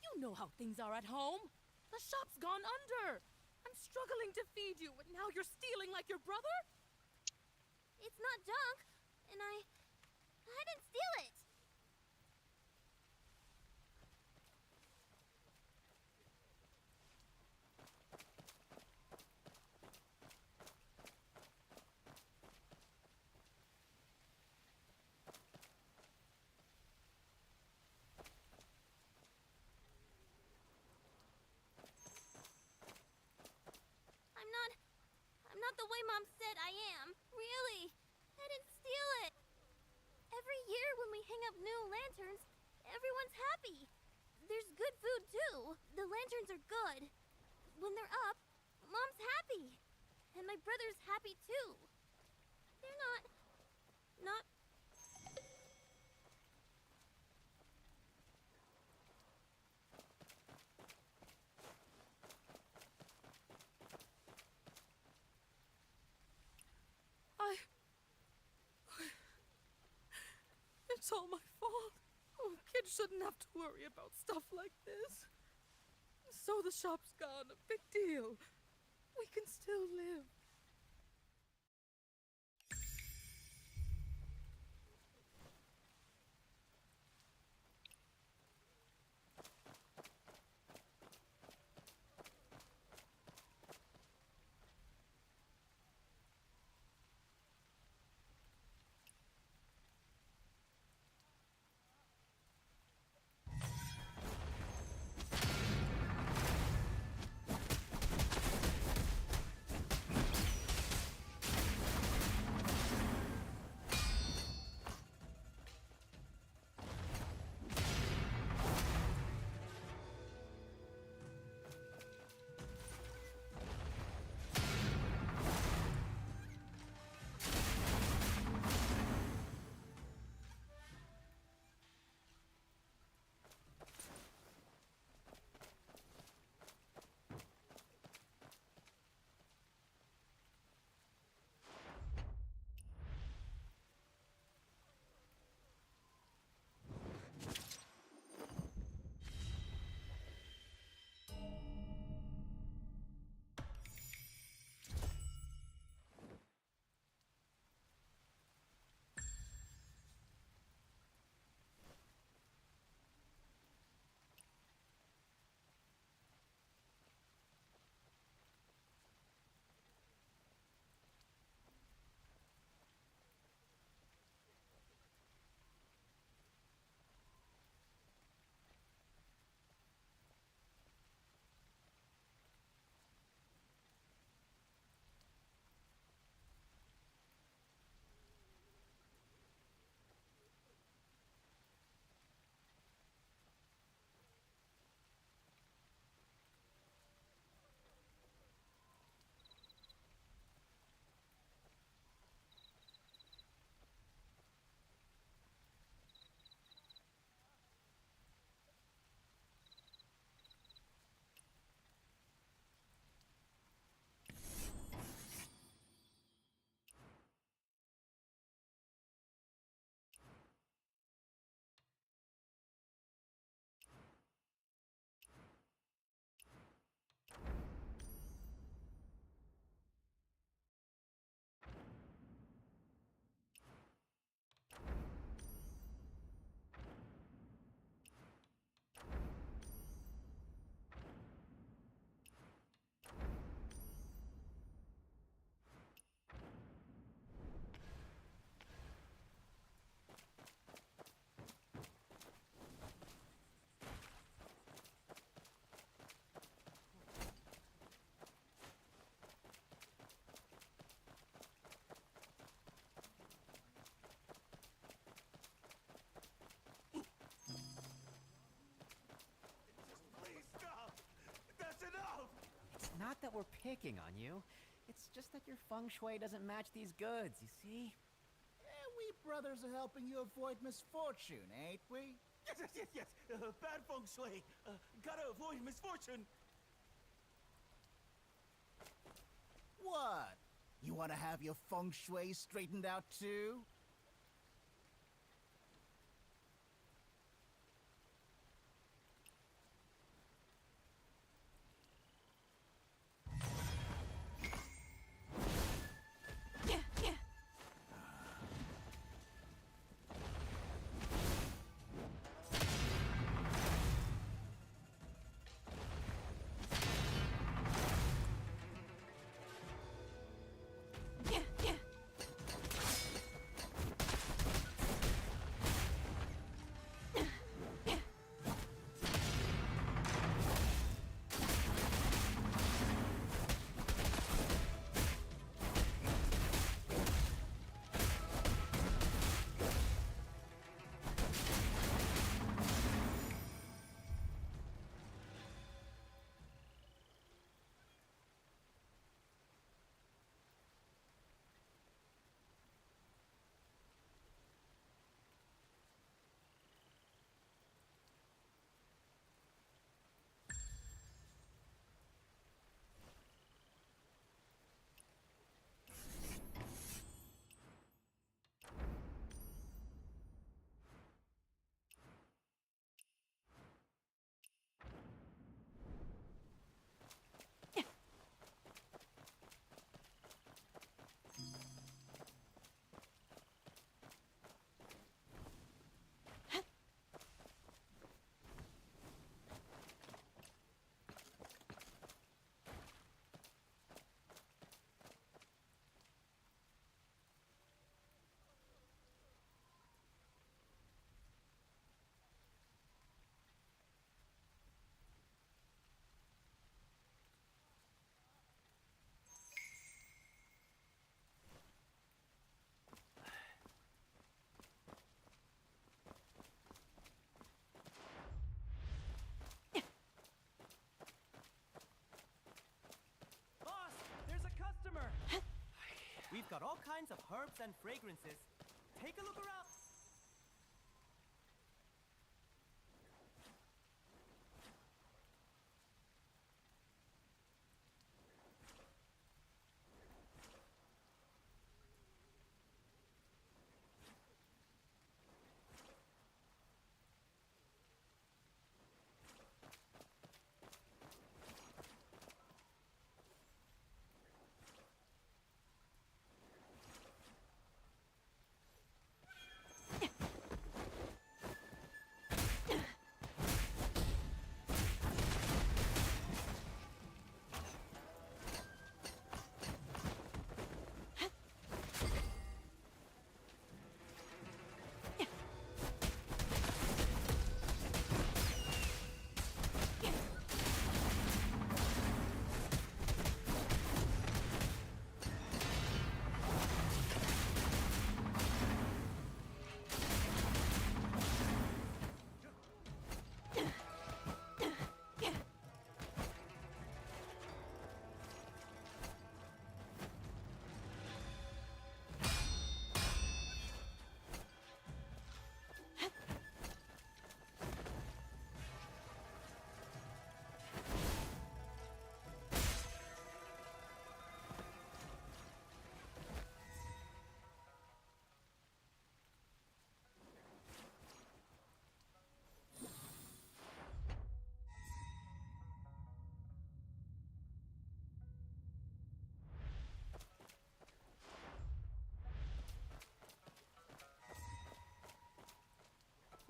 You know how things are at home. The shop's gone under. I'm struggling to feed you, and now you're stealing like your brother? It's not junk, and I didn't steal it. I'm not the way Mom said I am. Really. I didn't steal it. Every year when we hang up new lanterns, everyone's happy. There's good food too. The lanterns are good. When they're up, Mom's happy. And my brother's happy too. They're not... It's all my fault. Oh, kids shouldn't have to worry about stuff like this. So the shop's gone. A big deal. We can still live. that we're picking on you. It's just that your feng shui doesn't match these goods, you see? We brothers are helping you avoid misfortune, ain't we? Yes. Bad feng shui. Gotta avoid misfortune. What? You want to have your feng shui straightened out too? Boss, there's a customer! We've got all kinds of herbs and fragrances. Take a look around.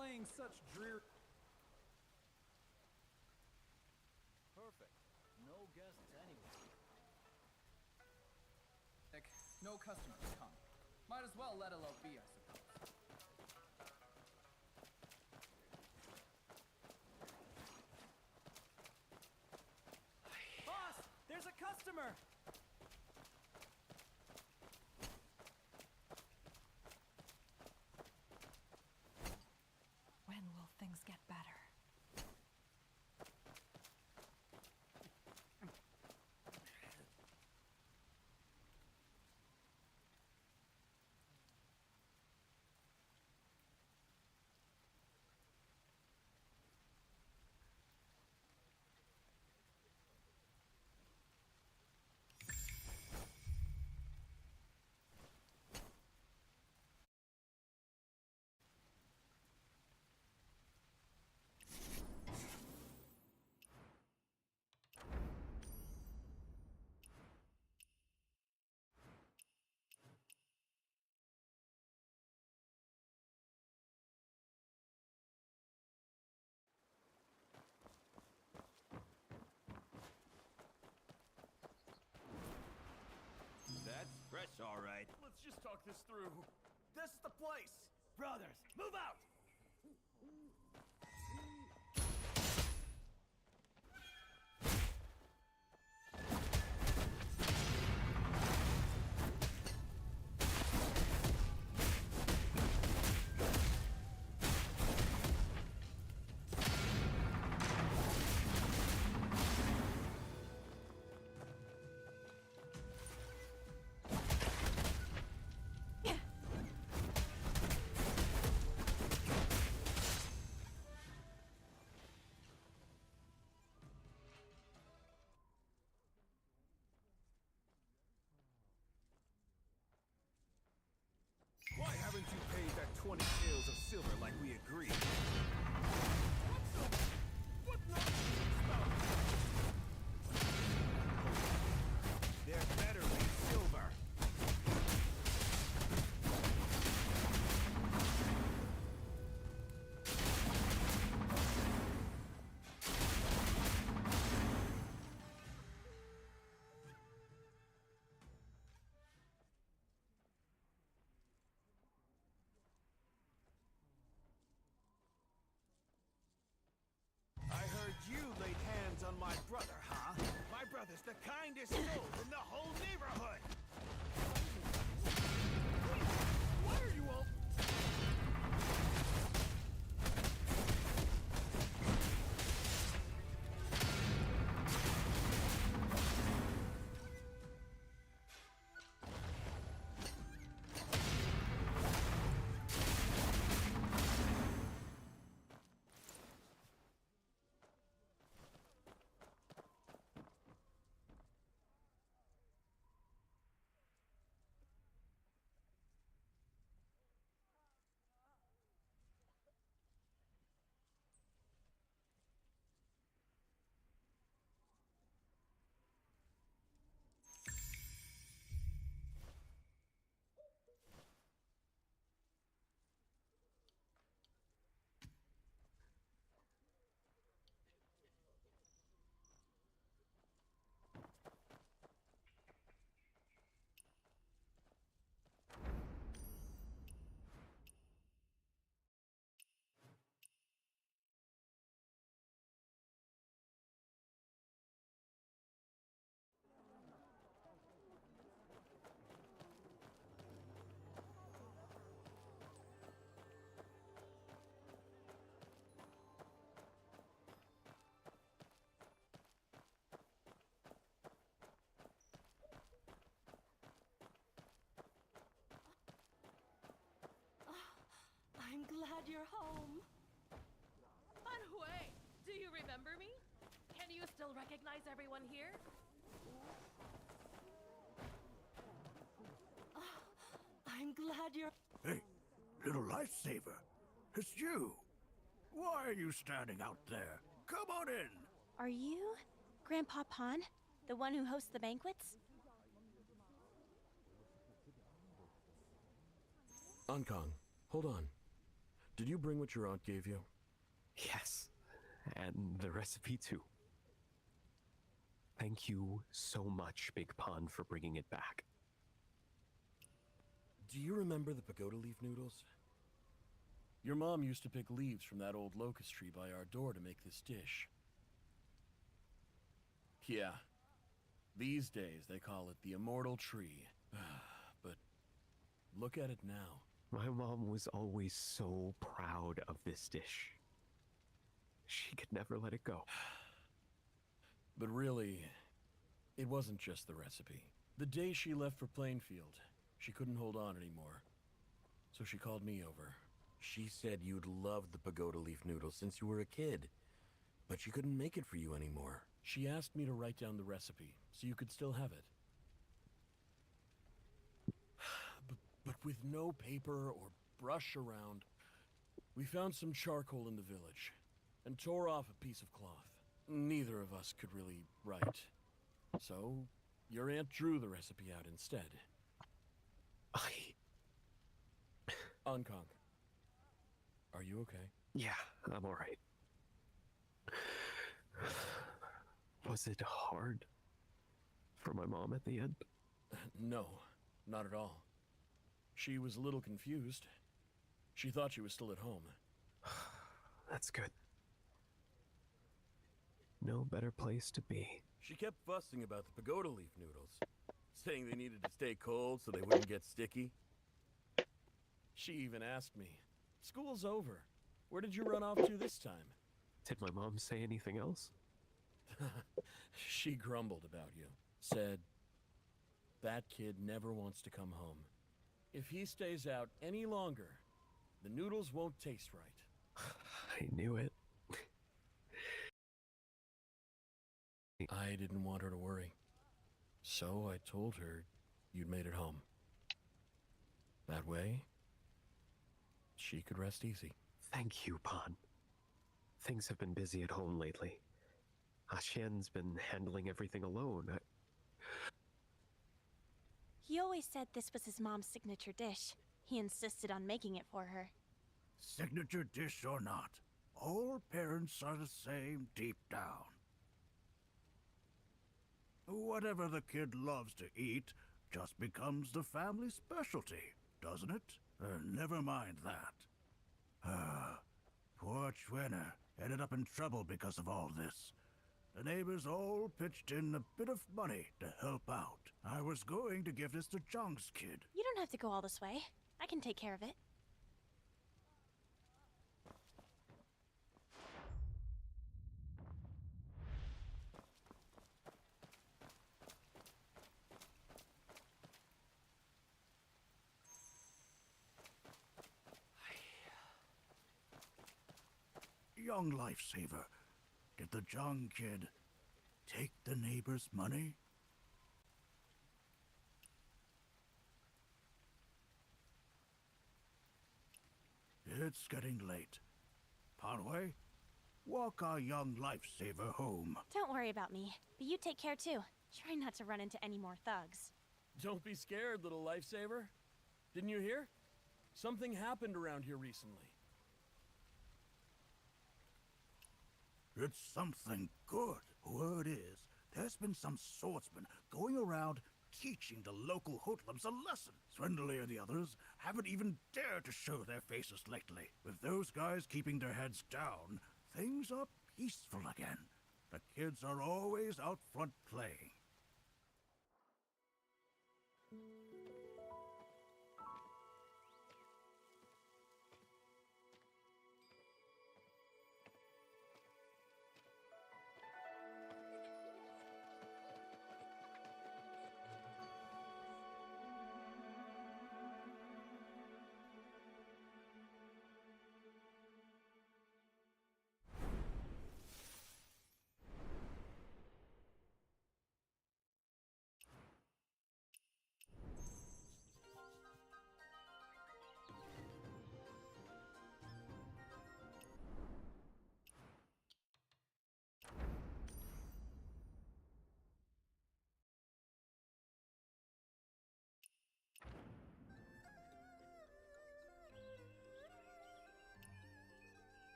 Playing such dreary... Perfect. No guests anyway. No customers come. Might as well let it low be, I suppose. Boss, there's a customer! When will things get better? just talk this through. This is the place! Brothers, move out! Why haven't you paid that 20 taels of silver like we agreed? What nonsense about? There better be silver. I heard you laid hands on my brother, huh? My brother's the kindest soul in the whole neighborhood! Why are you all... I'm glad you're home. Anhui, do you remember me? Can you still recognize everyone here? I'm glad you're... Hey, little lifesaver. It's you. Why are you standing out there? Come on in. Are you Grandpa Pon, the one who hosts the banquets? Ankang, hold on. Did you bring what your aunt gave you? Yes, and the recipe too. Thank you so much, Big Pon, for bringing it back. Do you remember the pagoda leaf noodles? Your mom used to pick leaves from that old locust tree by our door to make this dish. Yeah. These days they call it the immortal tree. But look at it now. My mom was always so proud of this dish. She could never let it go. But really, it wasn't just the recipe. The day she left for Plainfield, she couldn't hold on anymore. So she called me over. She said you'd loved the pagoda leaf noodles since you were a kid, but she couldn't make it for you anymore. She asked me to write down the recipe so you could still have it. But with no paper or brush around, we found some charcoal in the village and tore off a piece of cloth. Neither of us could really write. So, your aunt drew the recipe out instead. Ankang, are you okay? Yeah, I'm alright. Was it hard for my mom at the end? No, not at all. She was a little confused. She thought she was still at home. That's good. No better place to be. She kept fussing about the pagoda leaf noodles, saying they needed to stay cold so they wouldn't get sticky. She even asked me, "School's over. Where did you run off to this time?" Did my mom say anything else? She grumbled about you. Said, "That kid never wants to come home. If he stays out any longer, the noodles won't taste right." I knew it. I didn't want her to worry. So I told her you'd made it home. That way, she could rest easy. Thank you, Pan. Things have been busy at home lately. Xian's been handling everything alone. He always said this was his mom's signature dish. He insisted on making it for her. Signature dish or not, all parents are the same deep down. Whatever the kid loves to eat just becomes the family specialty, doesn't it? Never mind that. Poor Schwenner ended up in trouble because of all this. The neighbors all pitched in a bit of money to help out. I was going to give this to Zhang's kid. You don't have to go all this way. I can take care of it. Young lifesaver, did the Zhang kid take the neighbor's money? It's getting late. Parway, walk our young lifesaver home. Don't worry about me, but you take care too. Try not to run into any more thugs. Don't be scared, little lifesaver. Didn't you hear? Something happened around here recently. It's something good. Word is, there's been some swordsman going around teaching the local hoodlums a lesson. Swindley and the others haven't even dared to show their faces lately. With those guys keeping their heads down, things are peaceful again. The kids are always out front playing.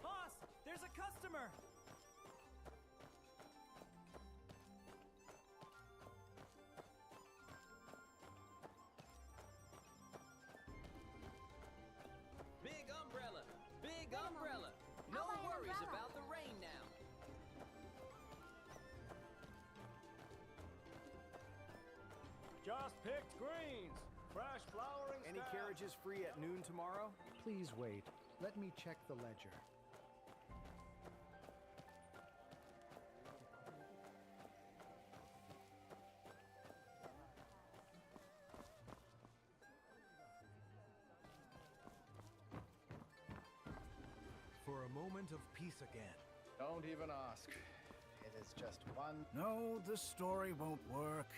Boss, there's a customer! Big umbrella! Big umbrella! No worries about the rain now. Just picked greens. Fresh flowering Any staff. carriages free at noon tomorrow? Please wait. Let me check the ledger. For a moment of peace again. Don't even ask. It is just one. No, this story won't work.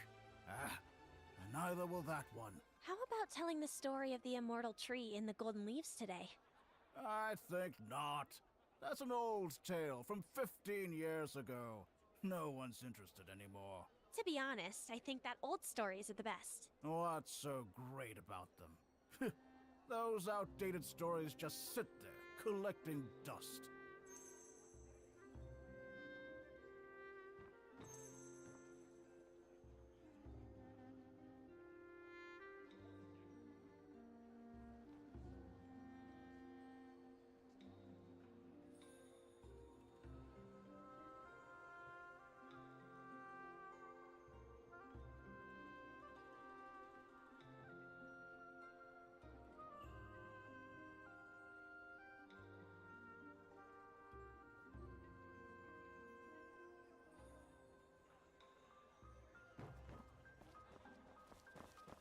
And neither will that one. How about telling the story of the immortal tree in the golden leaves today? I think not. That's an old tale from 15 years ago. No one's interested anymore. To be honest, I think that old stories are the best. What's so great about them? Those outdated stories just sit there, collecting dust.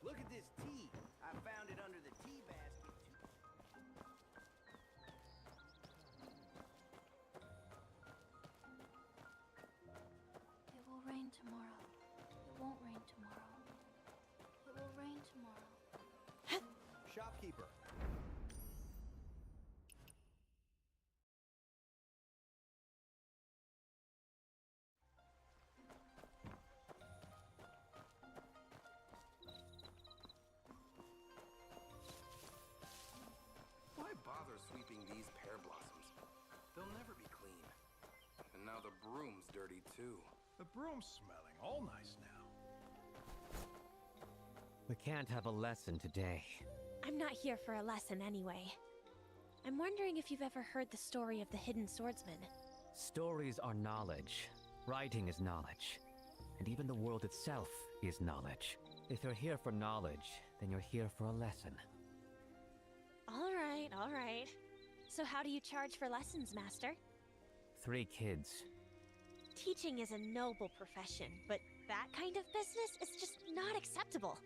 Look at this tea. I found it under the tea basket. It will rain tomorrow. It won't rain tomorrow. It will rain tomorrow. Shopkeeper. Why bother sweeping these pear blossoms? They'll never be clean. And now the broom's dirty too. The broom's smelling all nice now. We can't have a lesson today. I'm not here for a lesson anyway. I'm wondering if you've ever heard the story of the hidden swordsman. Stories are knowledge. Writing is knowledge. And even the world itself is knowledge. If you're here for knowledge, then you're here for a lesson. All right. So how do you charge for lessons, Master? 3 kids. Teaching is a noble profession, but that kind of business is just not acceptable.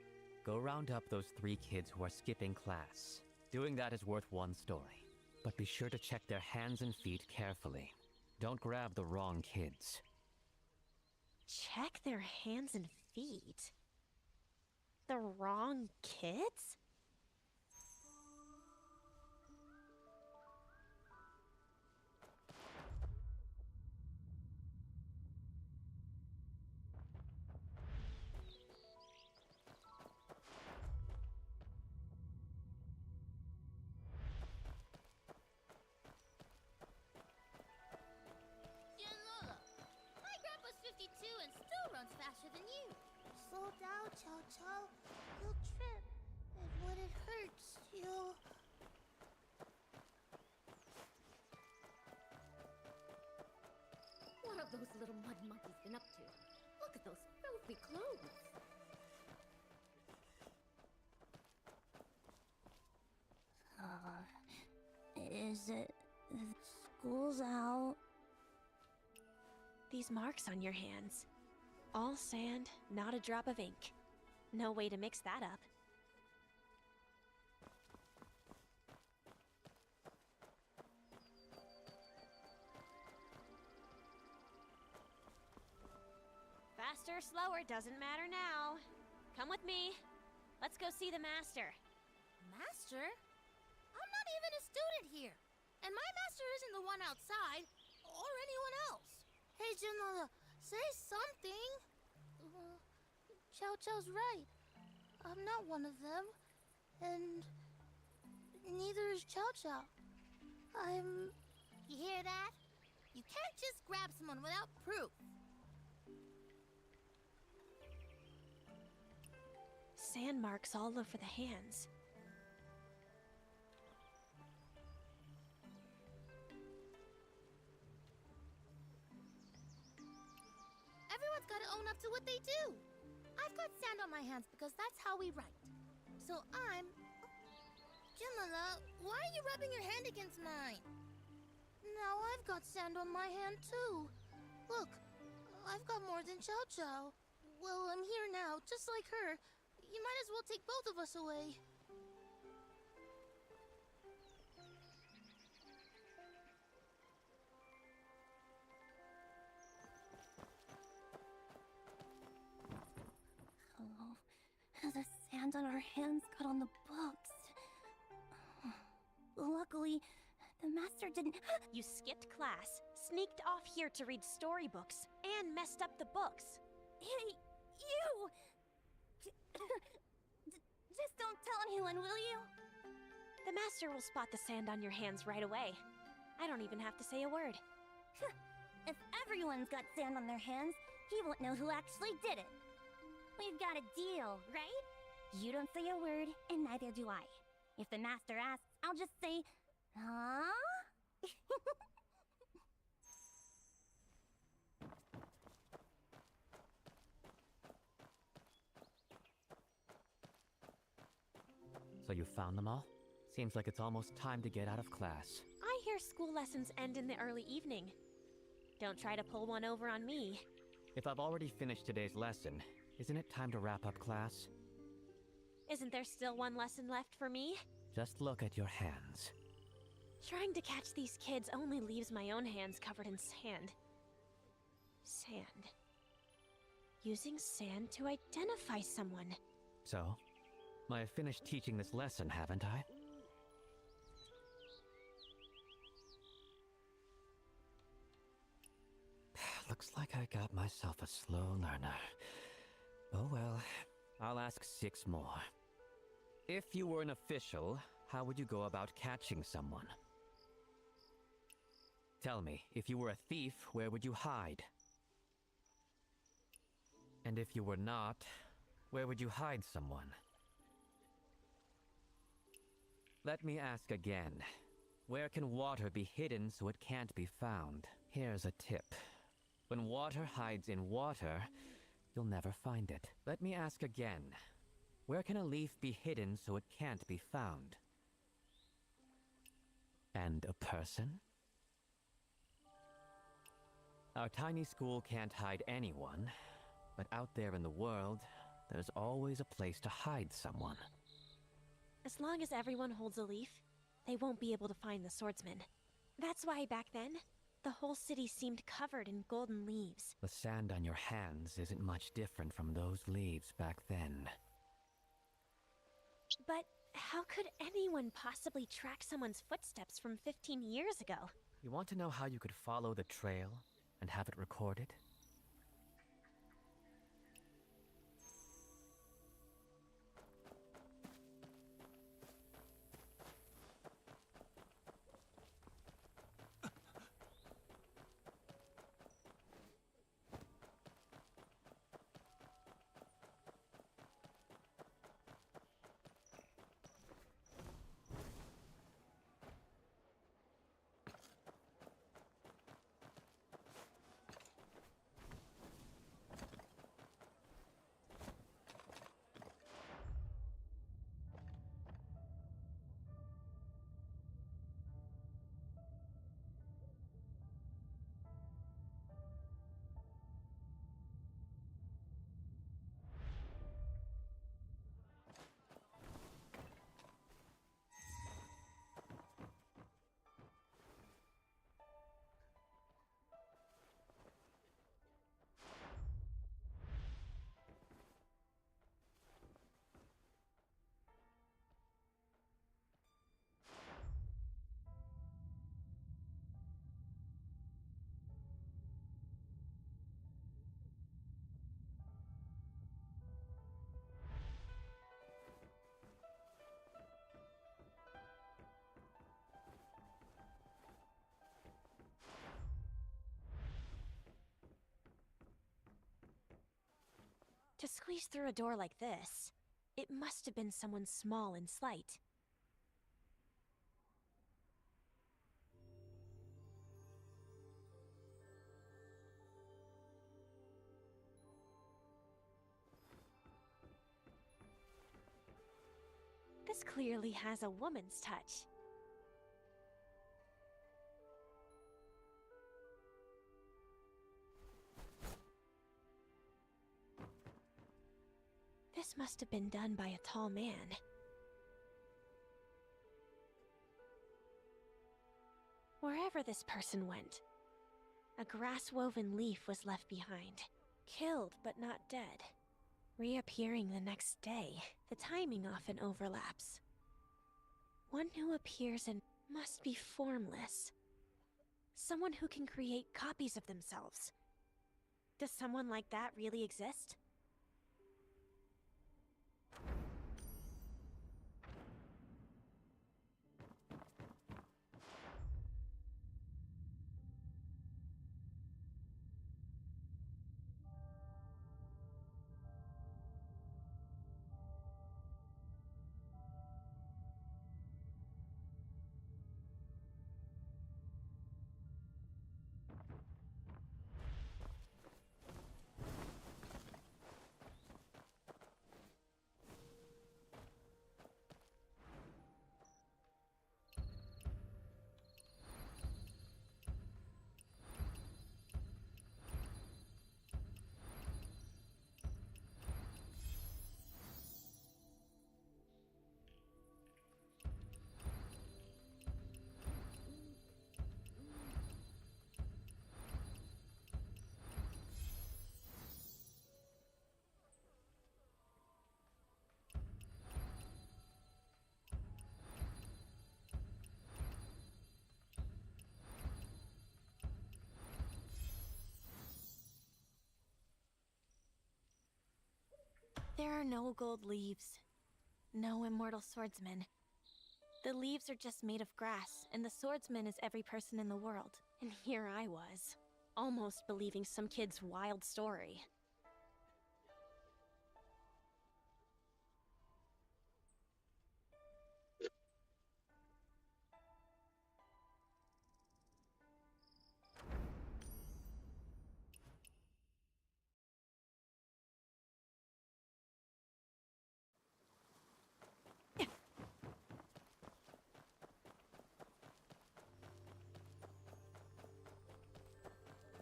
Go round up those 3 kids who are skipping class. Doing that is worth 1 story. But be sure to check their hands and feet carefully. Don't grab the wrong kids. Check their hands and feet? The wrong kids? My grandpa's 52 and still runs faster than you. Slow down, Chow Chow. You'll trip. And when it hurts, you'll... What have those little mud monkeys been up to? Look at those filthy clothes. Is it... school's out? These marks on your hands. All sand, not a drop of ink. No way to mix that up. Faster or slower doesn't matter now. Come with me. Let's go see the master. Master? I'm not even a student here. And my master isn't the one outside, or anyone else. Hey, Jinla, say something. Chow Chow's right. I'm not one of them. And neither is Chow Chow. I'm... You hear that? You can't just grab someone without proof. Sand marks all over the hands. Everyone's got to own up to what they do. I've got sand on my hands because that's how we write. So I'm... Jinlala, why are you rubbing your hand against mine? Now I've got sand on my hand too. Look, I've got more than Chow Chow. Well, I'm here now, just like her. You might as well take both of us away. The sand on our hands got on the books. Luckily, the master didn't... You skipped class, sneaked off here to read storybooks, and messed up the books. You! Just don't tell anyone, will you? The master will spot the sand on your hands right away. I don't even have to say a word. If everyone's got sand on their hands, he won't know who actually did it. We've got a deal, right? You don't say a word, and neither do I. If the master asks, I'll just say, huh? So you found them all? Seems like it's almost time to get out of class. I hear school lessons end in the early evening. Don't try to pull one over on me. If I've already finished today's lesson, isn't it time to wrap up class? Isn't there still one lesson left for me? Just look at your hands. Trying to catch these kids only leaves my own hands covered in sand. Sand. Using sand to identify someone. So, I have finished teaching this lesson, haven't I? Looks like I got myself a slow learner. Oh well, I'll ask 6 more. If you were an official, how would you go about catching someone? Tell me, if you were a thief, where would you hide? And if you were not, where would you hide someone? Let me ask again. Where can water be hidden so it can't be found? Here's a tip. When water hides in water, you'll never find it. Let me ask again. Where can a leaf be hidden so it can't be found? And a person? Our tiny school can't hide anyone, but out there in the world, there's always a place to hide someone. As long as everyone holds a leaf, they won't be able to find the swordsman. That's why back then, the whole city seemed covered in golden leaves. The sand on your hands isn't much different from those leaves back then. But how could anyone possibly track someone's footsteps from 15 years ago? You want to know how you could follow the trail and have it recorded? To squeeze through a door like this, it must have been someone small and slight. This clearly has a woman's touch. This must have been done by a tall man. Wherever this person went, a grass-woven leaf was left behind. Killed but not dead. Reappearing the next day. The timing often overlaps. One who appears and must be formless. Someone who can create copies of themselves. Does someone like that really exist? are no gold leaves. No immortal swordsman. The leaves are just made of grass, and the swordsman is every person in the world. And here I was, almost believing some kid's wild story.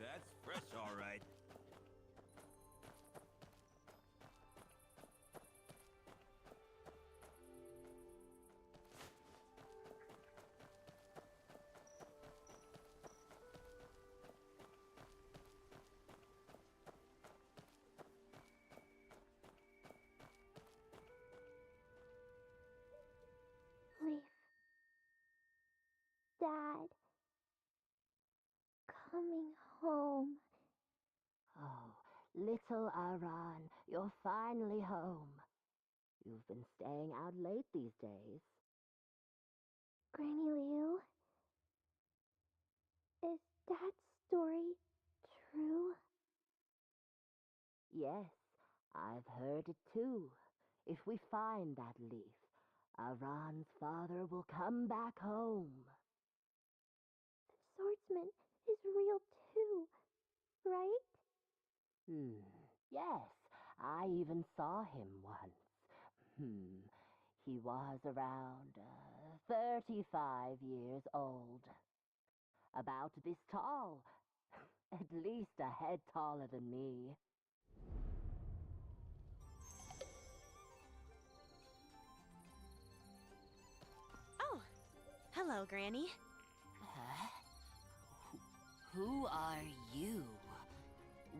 That's fresh, all right. Leaf. Dad. Coming home. Oh, little Aran, you're finally home. You've been staying out late these days. Granny Liu? Is Dad's story true? Yes, I've heard it too. If we find that leaf, Aran's father will come back home. The swordsman is real too, right? Yes, I even saw him once. He was around 35 years old. About this tall. At least a head taller than me. Oh, hello, Granny. Huh? Who are you?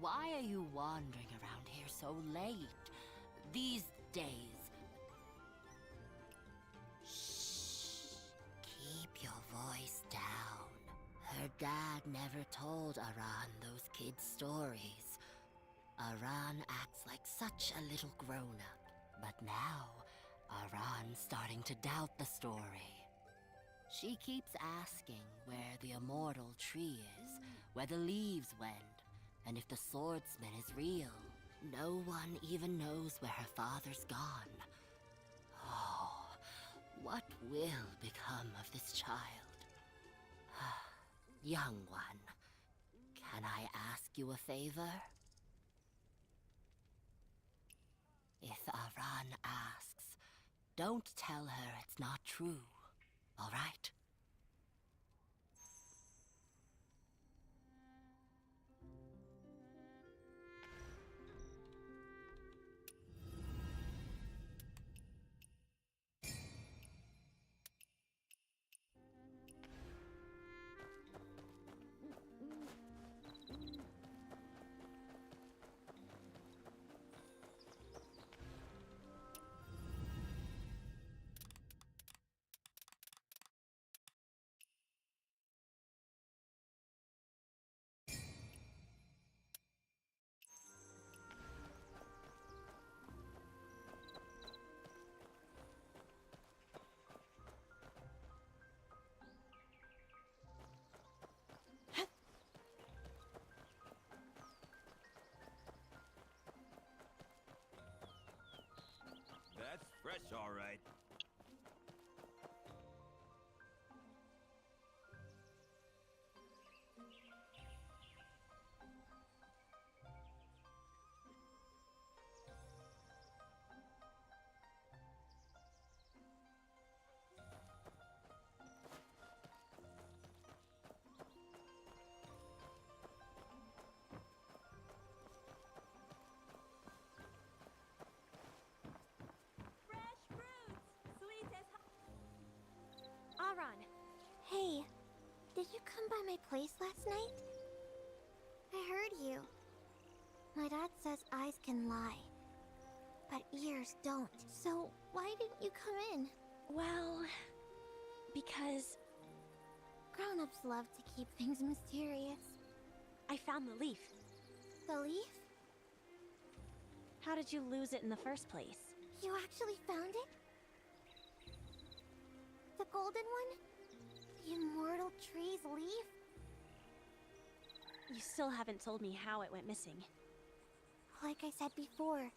Why are you wandering around here so late? These days? Shh. Keep your voice down. Her dad never told Aran those kids' stories. Aran acts like such a little grown-up. But now, Aran's starting to doubt the story. She keeps asking where the immortal tree is, where the leaves went, and if the swordsman is real. No one even knows where her father's gone. Oh, what will become of this child? Young one, can I ask you a favor? If Aran asks, don't tell her it's not true, all right? That's fresh, all right. Aran. Hey, did you come by my place last night? I heard you. My dad says eyes can lie, but ears don't. So why didn't you come in? Well, because grown-ups love to keep things mysterious. I found the leaf. The leaf? How did you lose it in the first place? You actually found it? The golden one? The immortal tree's leaf? You still haven't told me how it went missing. Like I said before,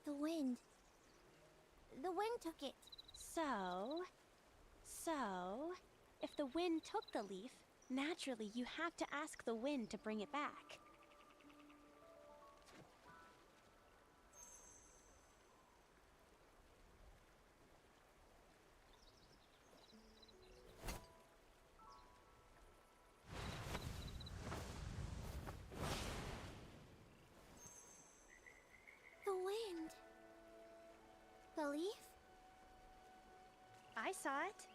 the wind. The wind took it. So, if the wind took the leaf, naturally you have to ask the wind to bring it back. The wind. The leaf? I saw it.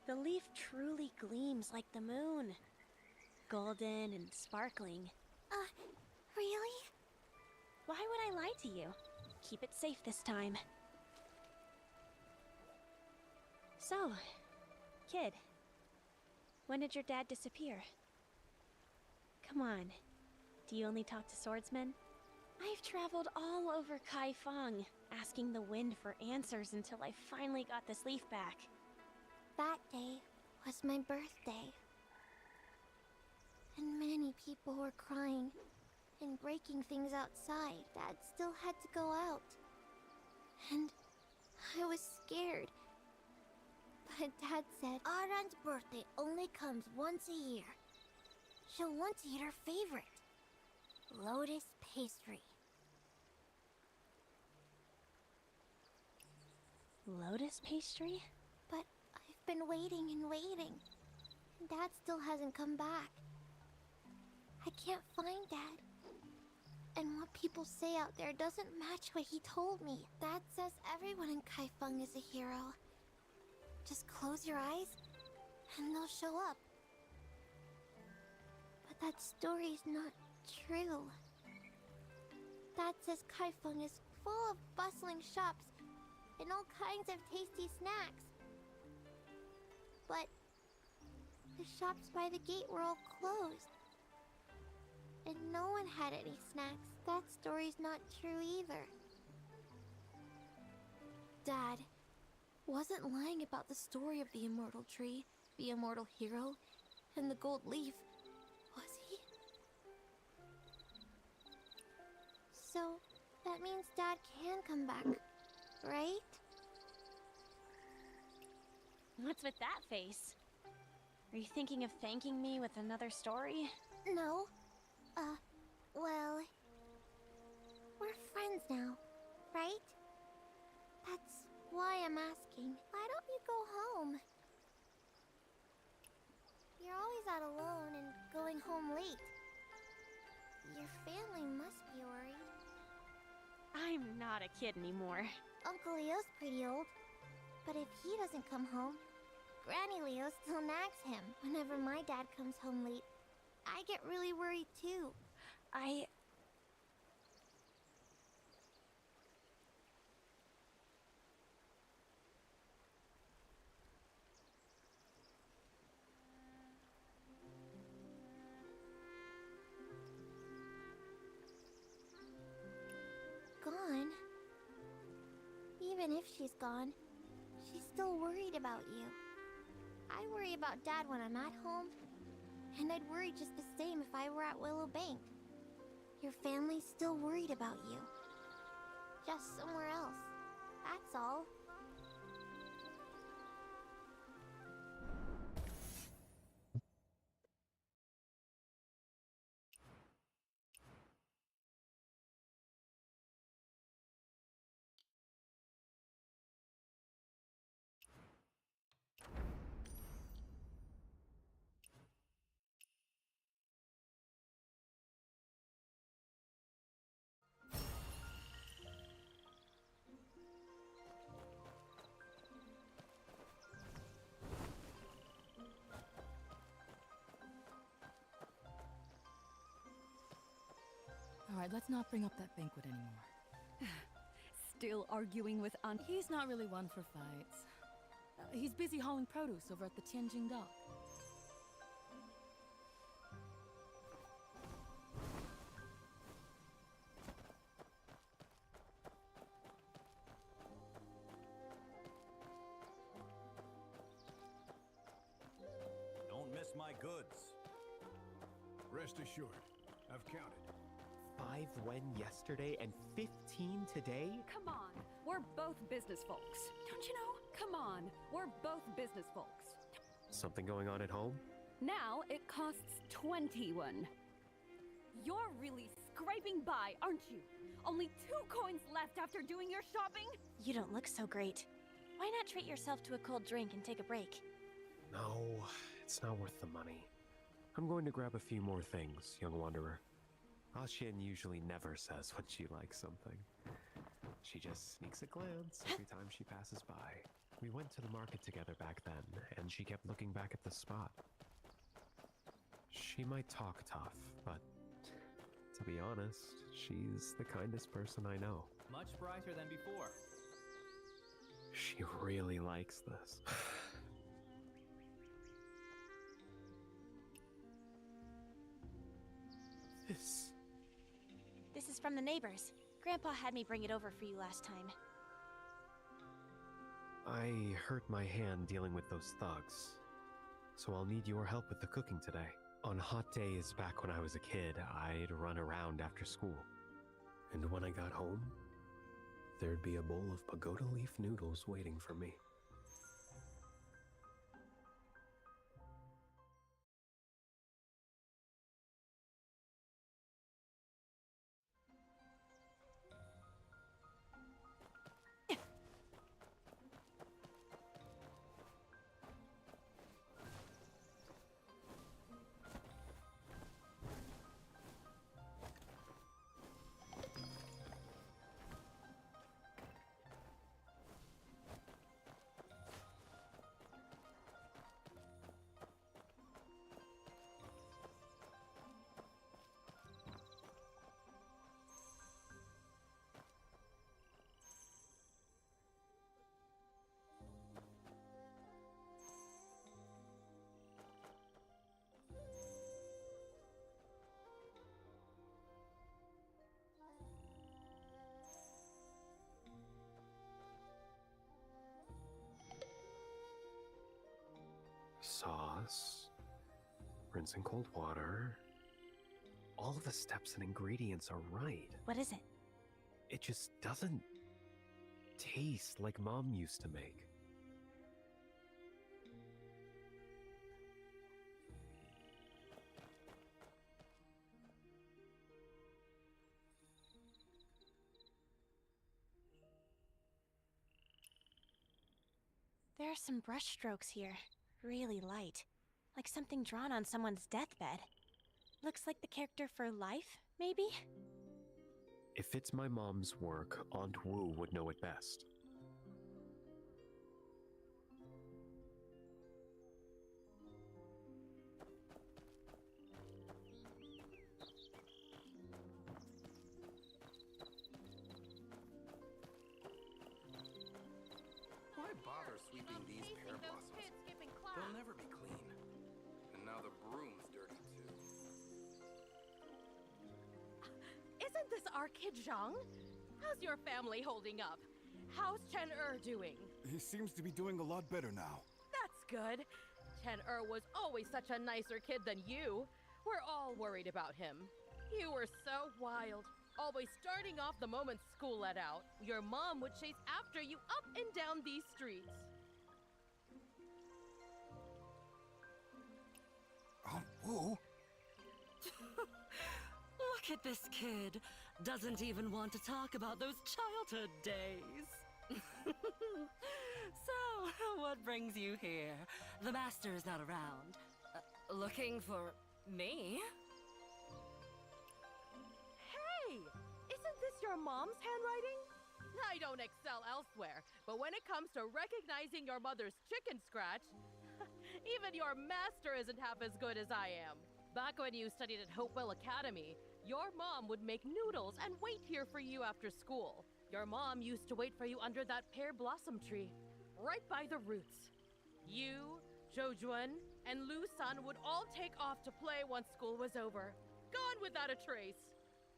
The leaf truly gleams like the moon. Golden and sparkling. Really? Why would I lie to you? Keep it safe this time. So, kid, when did your dad disappear? Come on, do you only talk to swordsmen? I've traveled all over Kaifeng, asking the wind for answers until I finally got this leaf back. That day was my birthday. And many people were crying and breaking things outside. Dad still had to go out. And I was scared. But Dad said, Aran's birthday only comes once a year. She'll want to eat her favorite, lotus pastry. Lotus pastry? But I've been waiting and waiting. And Dad still hasn't come back. I can't find Dad. And what people say out there doesn't match what he told me. Dad says everyone in Kaifeng is a hero. Just close your eyes, and they'll show up. But that story's not true. Dad says Kaifeng is full of bustling shops and all kinds of tasty snacks. But the shops by the gate were all closed. And no one had any snacks. That story's not true either. Dad wasn't lying about the story of the immortal tree, the immortal hero, and the gold leaf, was he? So, that means Dad can come back, right? What's with that face? Are you thinking of thanking me with another story? No. Well, we're friends now, right? That's why I'm asking. Why don't you go home? You're always out alone and going home late. Your family must be worried. I'm not a kid anymore. Uncle Leo's pretty old. But if he doesn't come home, Granny Leo still nags him. Whenever my dad comes home late, I get really worried too. Gone? Even if she's gone, she's still worried about you. I worry about Dad when I'm at home, and I'd worry just the same if I were at Willow Bank. Your family's still worried about you. Just somewhere else. That's all. Alright, let's not bring up that banquet anymore. Still arguing with An. He's not really one for fights. He's busy hauling produce over at the Tianjin dock. Rest assured, I've counted. 5 when yesterday and 15 today? Come on, we're both business folks. Don't you know? Come on, we're both business folks. Something going on at home? Now it costs 21. You're really scraping by, aren't you? Only 2 coins left after doing your shopping? You don't look so great. Why not treat yourself to a cold drink and take a break? No, it's not worth the money. I'm going to grab a few more things, young wanderer. Ashian usually never says when she likes something. She just sneaks a glance every time she passes by. We went to the market together back then, and she kept looking back at the spot. She might talk tough, but to be honest, she's the kindest person I know. Much brighter than before. She really likes this. This is from the neighbors. Grandpa had me bring it over for you last time. I hurt my hand dealing with those thugs, so I'll need your help with the cooking today. On hot days back when I was a kid, I'd run around after school. And when I got home, there'd be a bowl of pagoda leaf noodles waiting for me. Sauce, rinse in cold water. All of the steps and ingredients are right. What is it? It just doesn't taste like Mom used to make. There are some brush strokes here. Really light. Like something drawn on someone's deathbed. Looks like the character for life, maybe? If it's my mom's work, Aunt Wu would know it best. Why bother sweeping these pear blossoms? They'll never be clean. And now the broom's dirty too. Isn't this our kid Zhang? How's your family holding up? How's Chen-Er doing? He seems to be doing a lot better now. That's good. Chen-Er was always such a nicer kid than you. We're all worried about him. You were so wild. Always starting off the moment school let out. Your mom would chase after you up and down these streets. Aunt Wu? Look at this kid. Doesn't even want to talk about those childhood days. So, what brings you here? The master is not around. Looking for me? Hey! Isn't this your mom's handwriting? I don't excel elsewhere, but when it comes to recognizing your mother's chicken scratch, even your master isn't half as good as I am. Back when you studied at Hopewell Academy, your mom would make noodles and wait here for you after school. Your mom used to wait for you under that pear blossom tree, right by the roots. You, Zhoujuan, and Lu San would all take off to play once school was over, gone without a trace.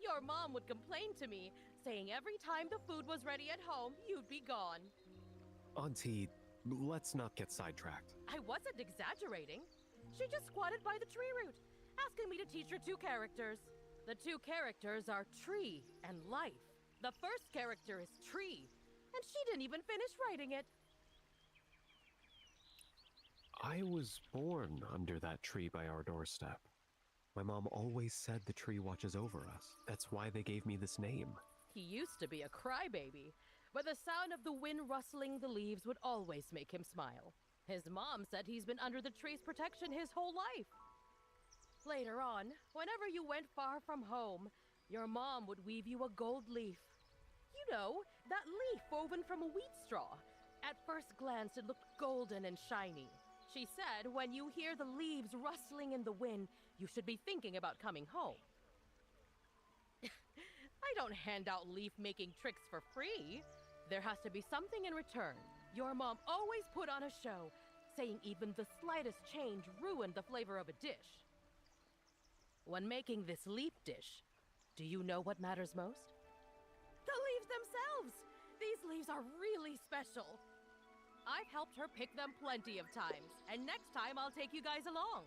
Your mom would complain to me, saying every time the food was ready at home, you'd be gone. Auntie, let's not get sidetracked. I wasn't exaggerating. She just squatted by the tree root, asking me to teach her 2 characters. The 2 characters are tree and life. The first character is tree, and she didn't even finish writing it. I was born under that tree by our doorstep. My mom always said the tree watches over us. That's why they gave me this name. He used to be a crybaby, but the sound of the wind rustling the leaves would always make him smile. His mom said he's been under the tree's protection his whole life. Later on, whenever you went far from home, your mom would weave you a gold leaf. You know, that leaf woven from a wheat straw. At first glance, it looked golden and shiny. She said when you hear the leaves rustling in the wind, you should be thinking about coming home. I don't hand out leaf-making tricks for free. There has to be something in return. Your mom always put on a show, saying even the slightest change ruined the flavor of a dish. When making this leaf dish, do you know what matters most? The leaves themselves! These leaves are really special. I've helped her pick them plenty of times, and next time I'll take you guys along.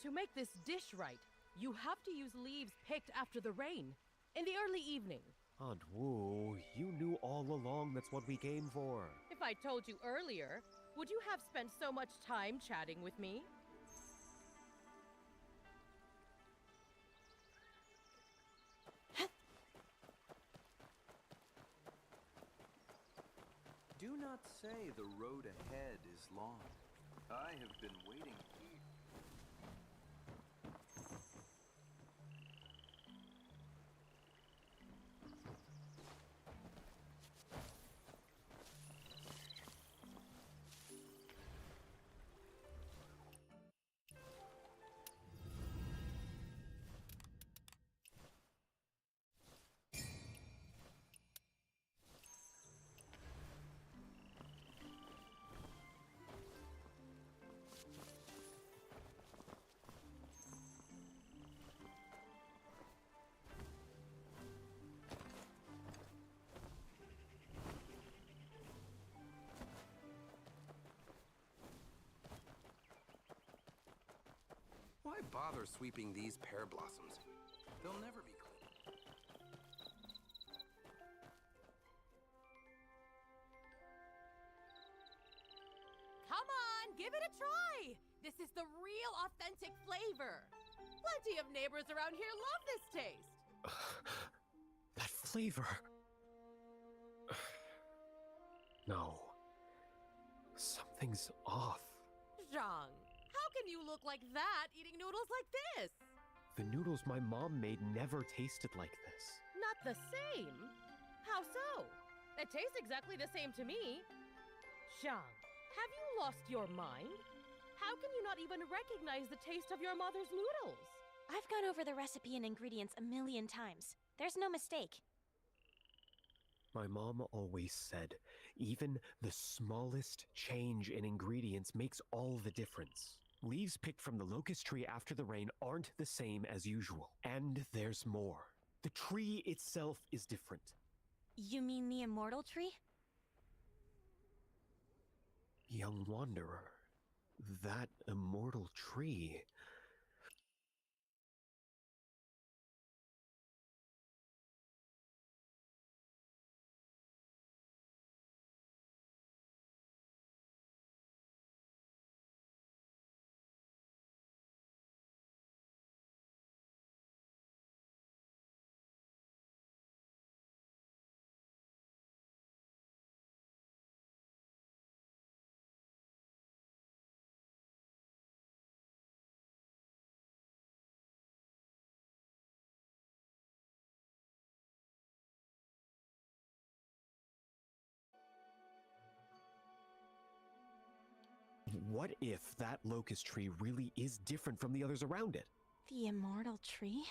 To make this dish right, you have to use leaves picked after the rain, in the early evening. Aunt Wu, you knew all along that's what we came for. If I told you earlier, would you have spent so much time chatting with me? Do not say the road ahead is long. I have been waiting here. Why bother sweeping these pear blossoms? They'll never be clean. Come on, give it a try! This is the real authentic flavor. Plenty of neighbors around here love this taste. That flavor. No. Something's off. Zhang, how can you look like that eating noodles like this? The noodles my mom made never tasted like this. Not the same? How so? It tastes exactly the same to me. Zhang, have you lost your mind? How can you not even recognize the taste of your mother's noodles? I've gone over the recipe and ingredients a million times. There's no mistake. My mom always said, even the smallest change in ingredients makes all the difference. Leaves picked from the locust tree after the rain aren't the same as usual. And there's more. The tree itself is different. You mean the immortal tree? Young wanderer, that immortal tree. What if that locust tree really is different from the others around it? The immortal tree?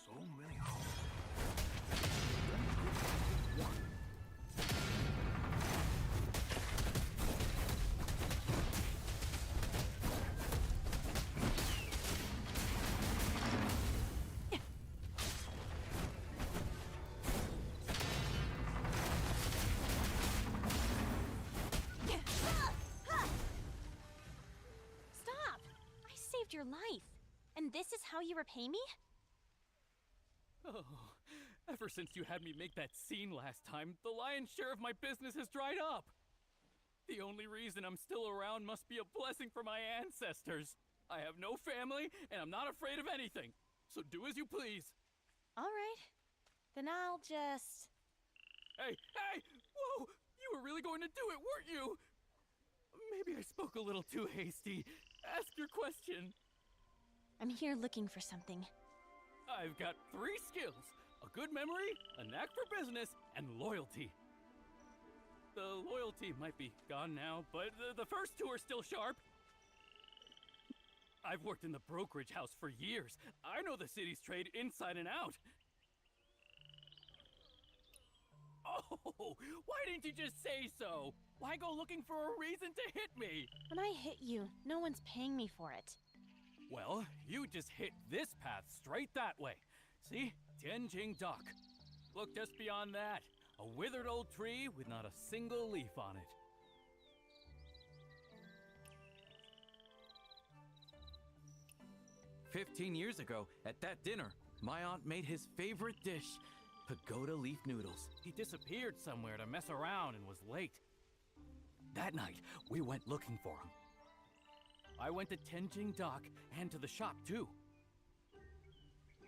So many holes. your life. And this is how you repay me? Oh, ever since you had me make that scene last time, the lion's share of my business has dried up. The only reason I'm still around must be a blessing from my ancestors. I have no family, and I'm not afraid of anything. So do as you please. All right. Then I'll just... Hey, hey! Whoa! You were really going to do it, weren't you? Maybe I spoke a little too hasty. Ask your question. I'm here looking for something. I've got 3 skills. A good memory, a knack for business, and loyalty. The loyalty might be gone now, but the first 2 are still sharp. I've worked in the brokerage house for years. I know the city's trade inside and out. Oh, why didn't you just say so? Why go looking for a reason to hit me? When I hit you, no one's paying me for it. Well, you just hit this path straight that way. See? Tianjing Dock. Look just beyond that. A withered old tree with not a single leaf on it. "15 years ago, at that dinner, my aunt made his favorite dish, pagoda leaf noodles. He disappeared somewhere to mess around and was late. That night, we went looking for him. I went to Tianjing Dock and to the shop too.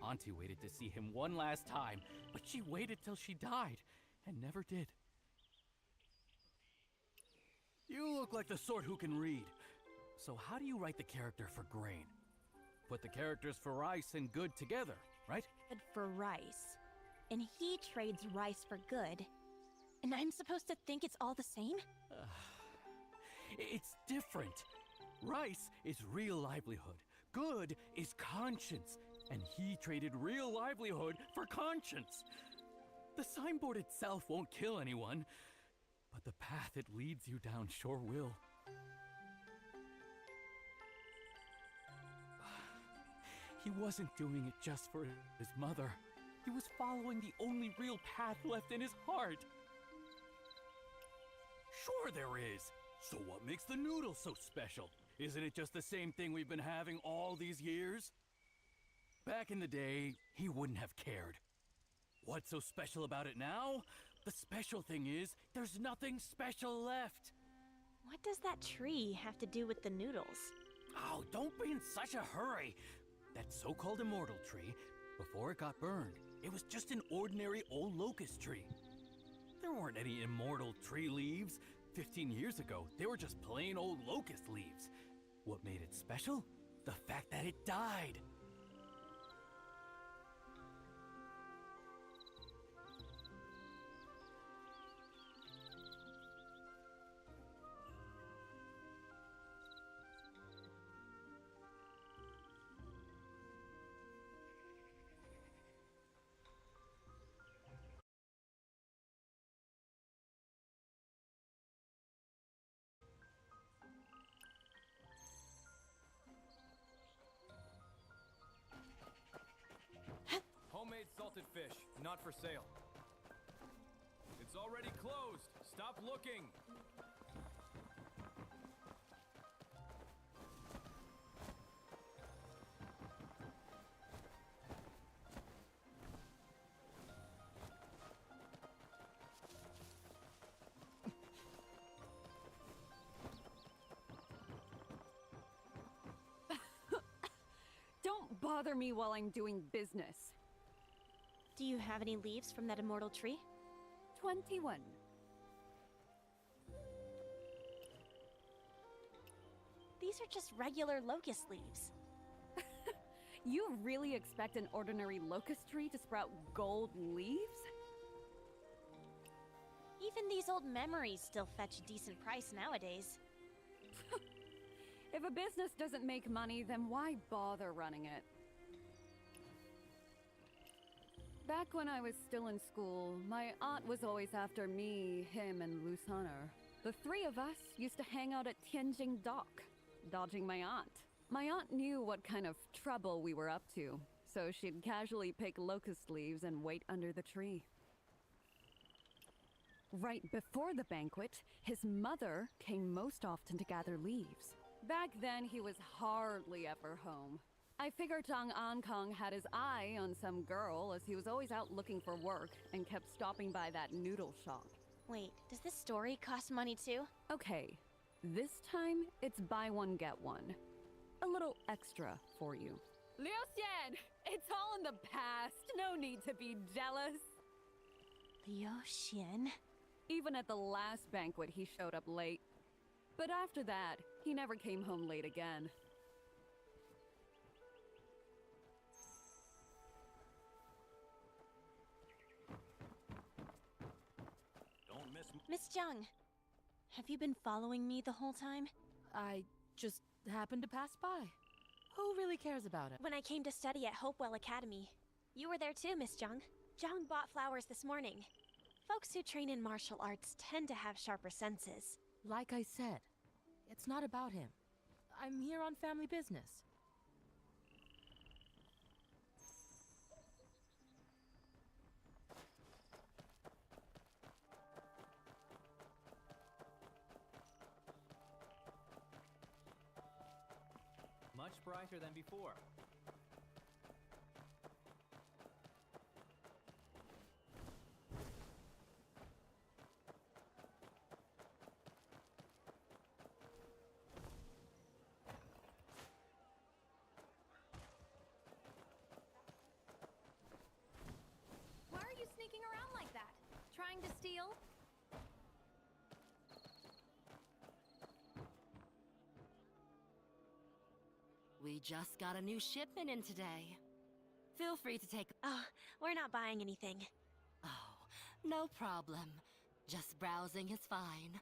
Auntie waited to see him one last time, but she waited till she died and never did. You look like the sort who can read. So how do you write the character for grain? Put the characters for rice and good together, right? Good for rice. And he trades rice for good. And I'm supposed to think it's all the same? It's different. Rice is real livelihood. Good is conscience. And he traded real livelihood for conscience. The signboard itself won't kill anyone, but the path it leads you down sure will. He wasn't doing it just for his mother. He was following the only real path left in his heart. Sure there is. So what makes the noodle so special? Isn't it just the same thing we've been having all these years? Back in the day, he wouldn't have cared. What's so special about it now? The special thing is, there's nothing special left. What does that tree have to do with the noodles? Oh, don't be in such a hurry. That so-called immortal tree, before it got burned, it was just an ordinary old locust tree. There weren't any immortal tree leaves. 15 years ago, they were just plain old locust leaves. What made it special? The fact that it died. Homemade salted fish, not for sale. It's already closed. Stop looking. Don't bother me while I'm doing business. Do you have any leaves from that immortal tree? 21. These are just regular locust leaves. You really expect an ordinary locust tree to sprout gold leaves? Even these old memories still fetch a decent price nowadays. If a business doesn't make money, then why bother running it? Back when I was still in school, my aunt was always after me, him, and Lusaner. The 3 of us used to hang out at Tianjing Dock, dodging my aunt. My aunt knew what kind of trouble we were up to, so she'd casually pick locust leaves and wait under the tree. Right before the banquet, his mother came most often to gather leaves. Back then, he was hardly ever home. I figured Zhang Ankang had his eye on some girl, as he was always out looking for work and kept stopping by that noodle shop. Wait, does this story cost money too? Okay, this time it's buy one, get one. A little extra for you. Liu Xian, it's all in the past. No need to be jealous. Liu Xian? Even at the last banquet, he showed up late. But after that, he never came home late again. Don't miss Miss Zhang, have you been following me the whole time? I just happened to pass by. Who really cares about it? When I came to study at Hopewell Academy. You were there too, Miss Zhang. Zhang bought flowers this morning. Folks who train in martial arts tend to have sharper senses. Like I said, it's not about him. I'm here on family business. Much brighter than before. Why are you sneaking around like that? Trying to steal? We just got a new shipment in today. Feel free to take... Oh, we're not buying anything. Oh, no problem. Just browsing is fine.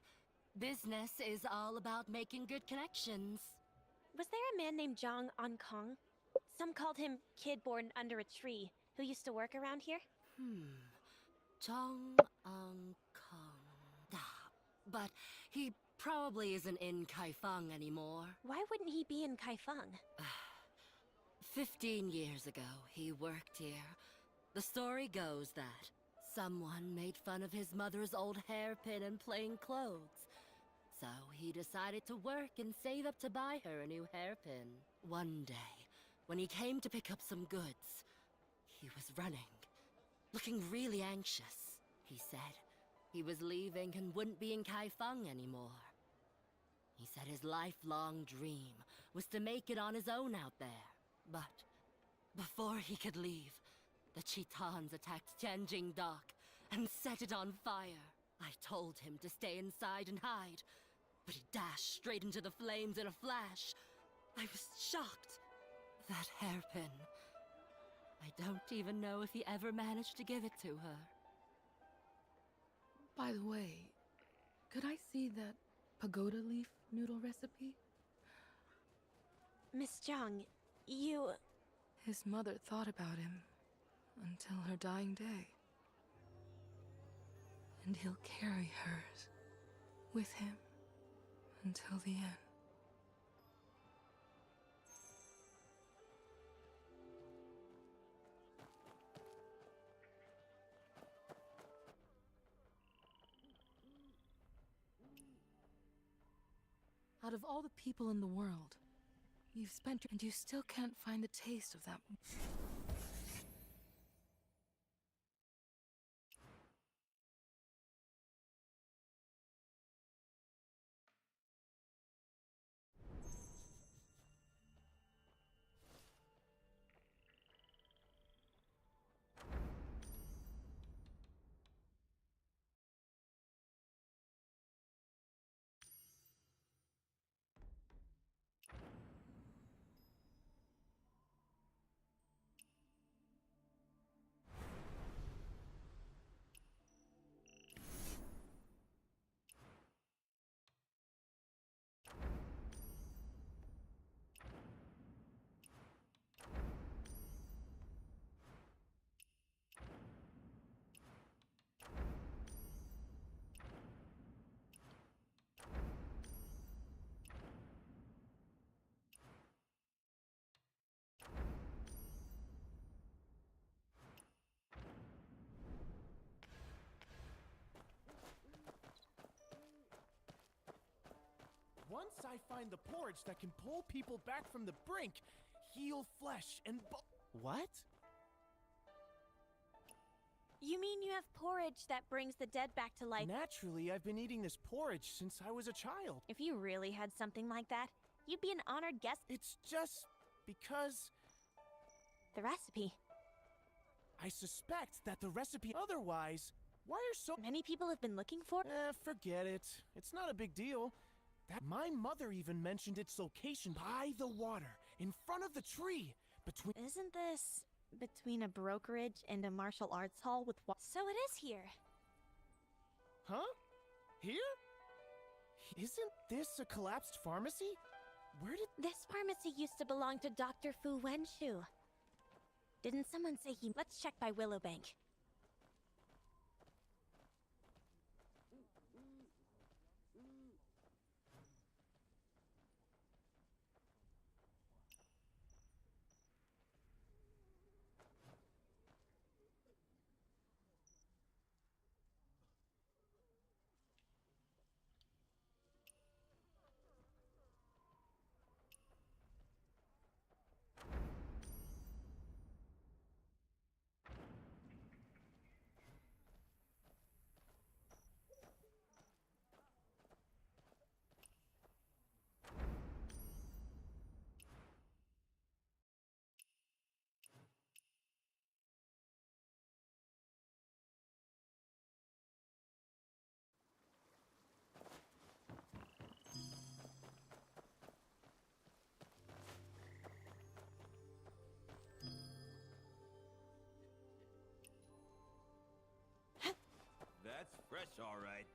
Business is all about making good connections. Was there a man named Zhang Ankang? Some called him Kid Born Under a Tree, who used to work around here? Chong Kong. But he probably isn't in Kaifeng anymore. Why wouldn't he be in Kaifeng? 15 years ago, he worked here. The story goes that someone made fun of his mother's old hairpin and plain clothes. So he decided to work and save up to buy her a new hairpin. One day, when he came to pick up some goods, he was running, looking really anxious. He said he was leaving and wouldn't be in Kaifeng anymore. He said his lifelong dream was to make it on his own out there. But before he could leave, the Chitans attacked Tianjing Dock and set it on fire. I told him to stay inside and hide, but he dashed straight into the flames in a flash. I was shocked. That hairpin. I don't even know if he ever managed to give it to her. By the way, could I see that pagoda leaf noodle recipe? Miss Zhang, you... His mother thought about him until her dying day. And he'll carry hers with him until the end. Out of all the people in the world, you've spent and you still can't find the taste of that. once I find the porridge that can pull people back from the brink, heal flesh and What? You mean you have porridge that brings the dead back to life? Naturally, I've been eating this porridge since I was a child. If you really had something like that, you'd be an honored guest. It's just because... The recipe. I suspect that the recipe otherwise... Why are so many people have been looking for? Forget it. It's not a big deal. My mother even mentioned its location by the water, in front of the tree, between... Isn't this between a brokerage and a martial arts hall with So it is here. Huh? Here? Isn't this a collapsed pharmacy? Where did... This pharmacy used to belong to Dr. Fu Wenshu. Didn't someone say he... Let's check by Willowbank. That's fresh, all right.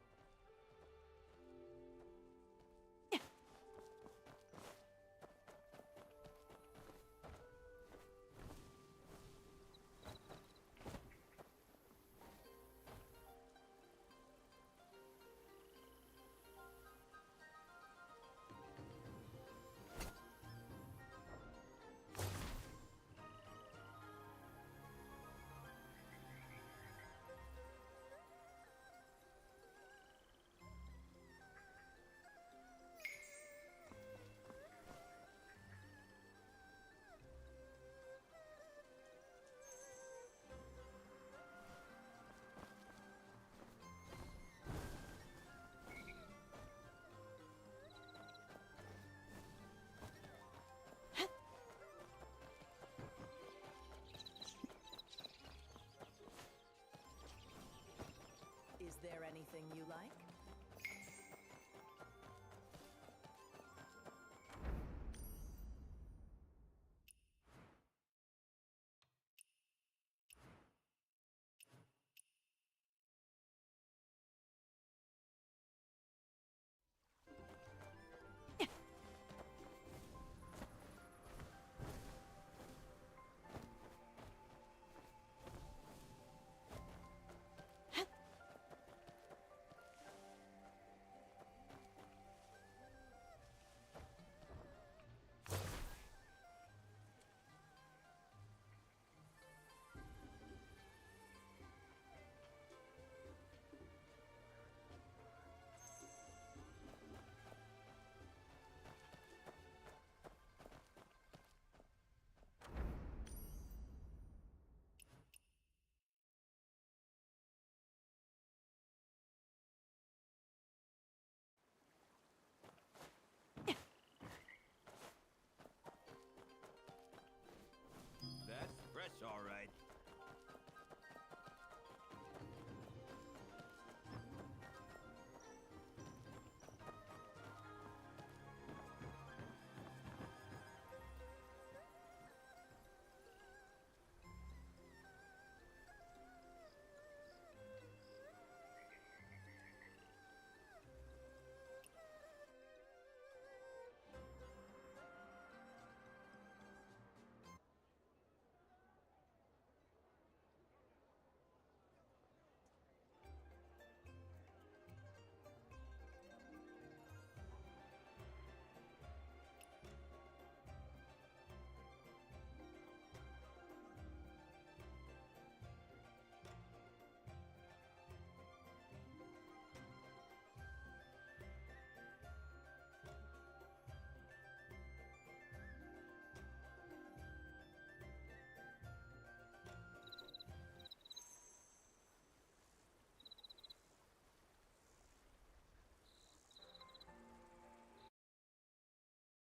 Is there anything you like?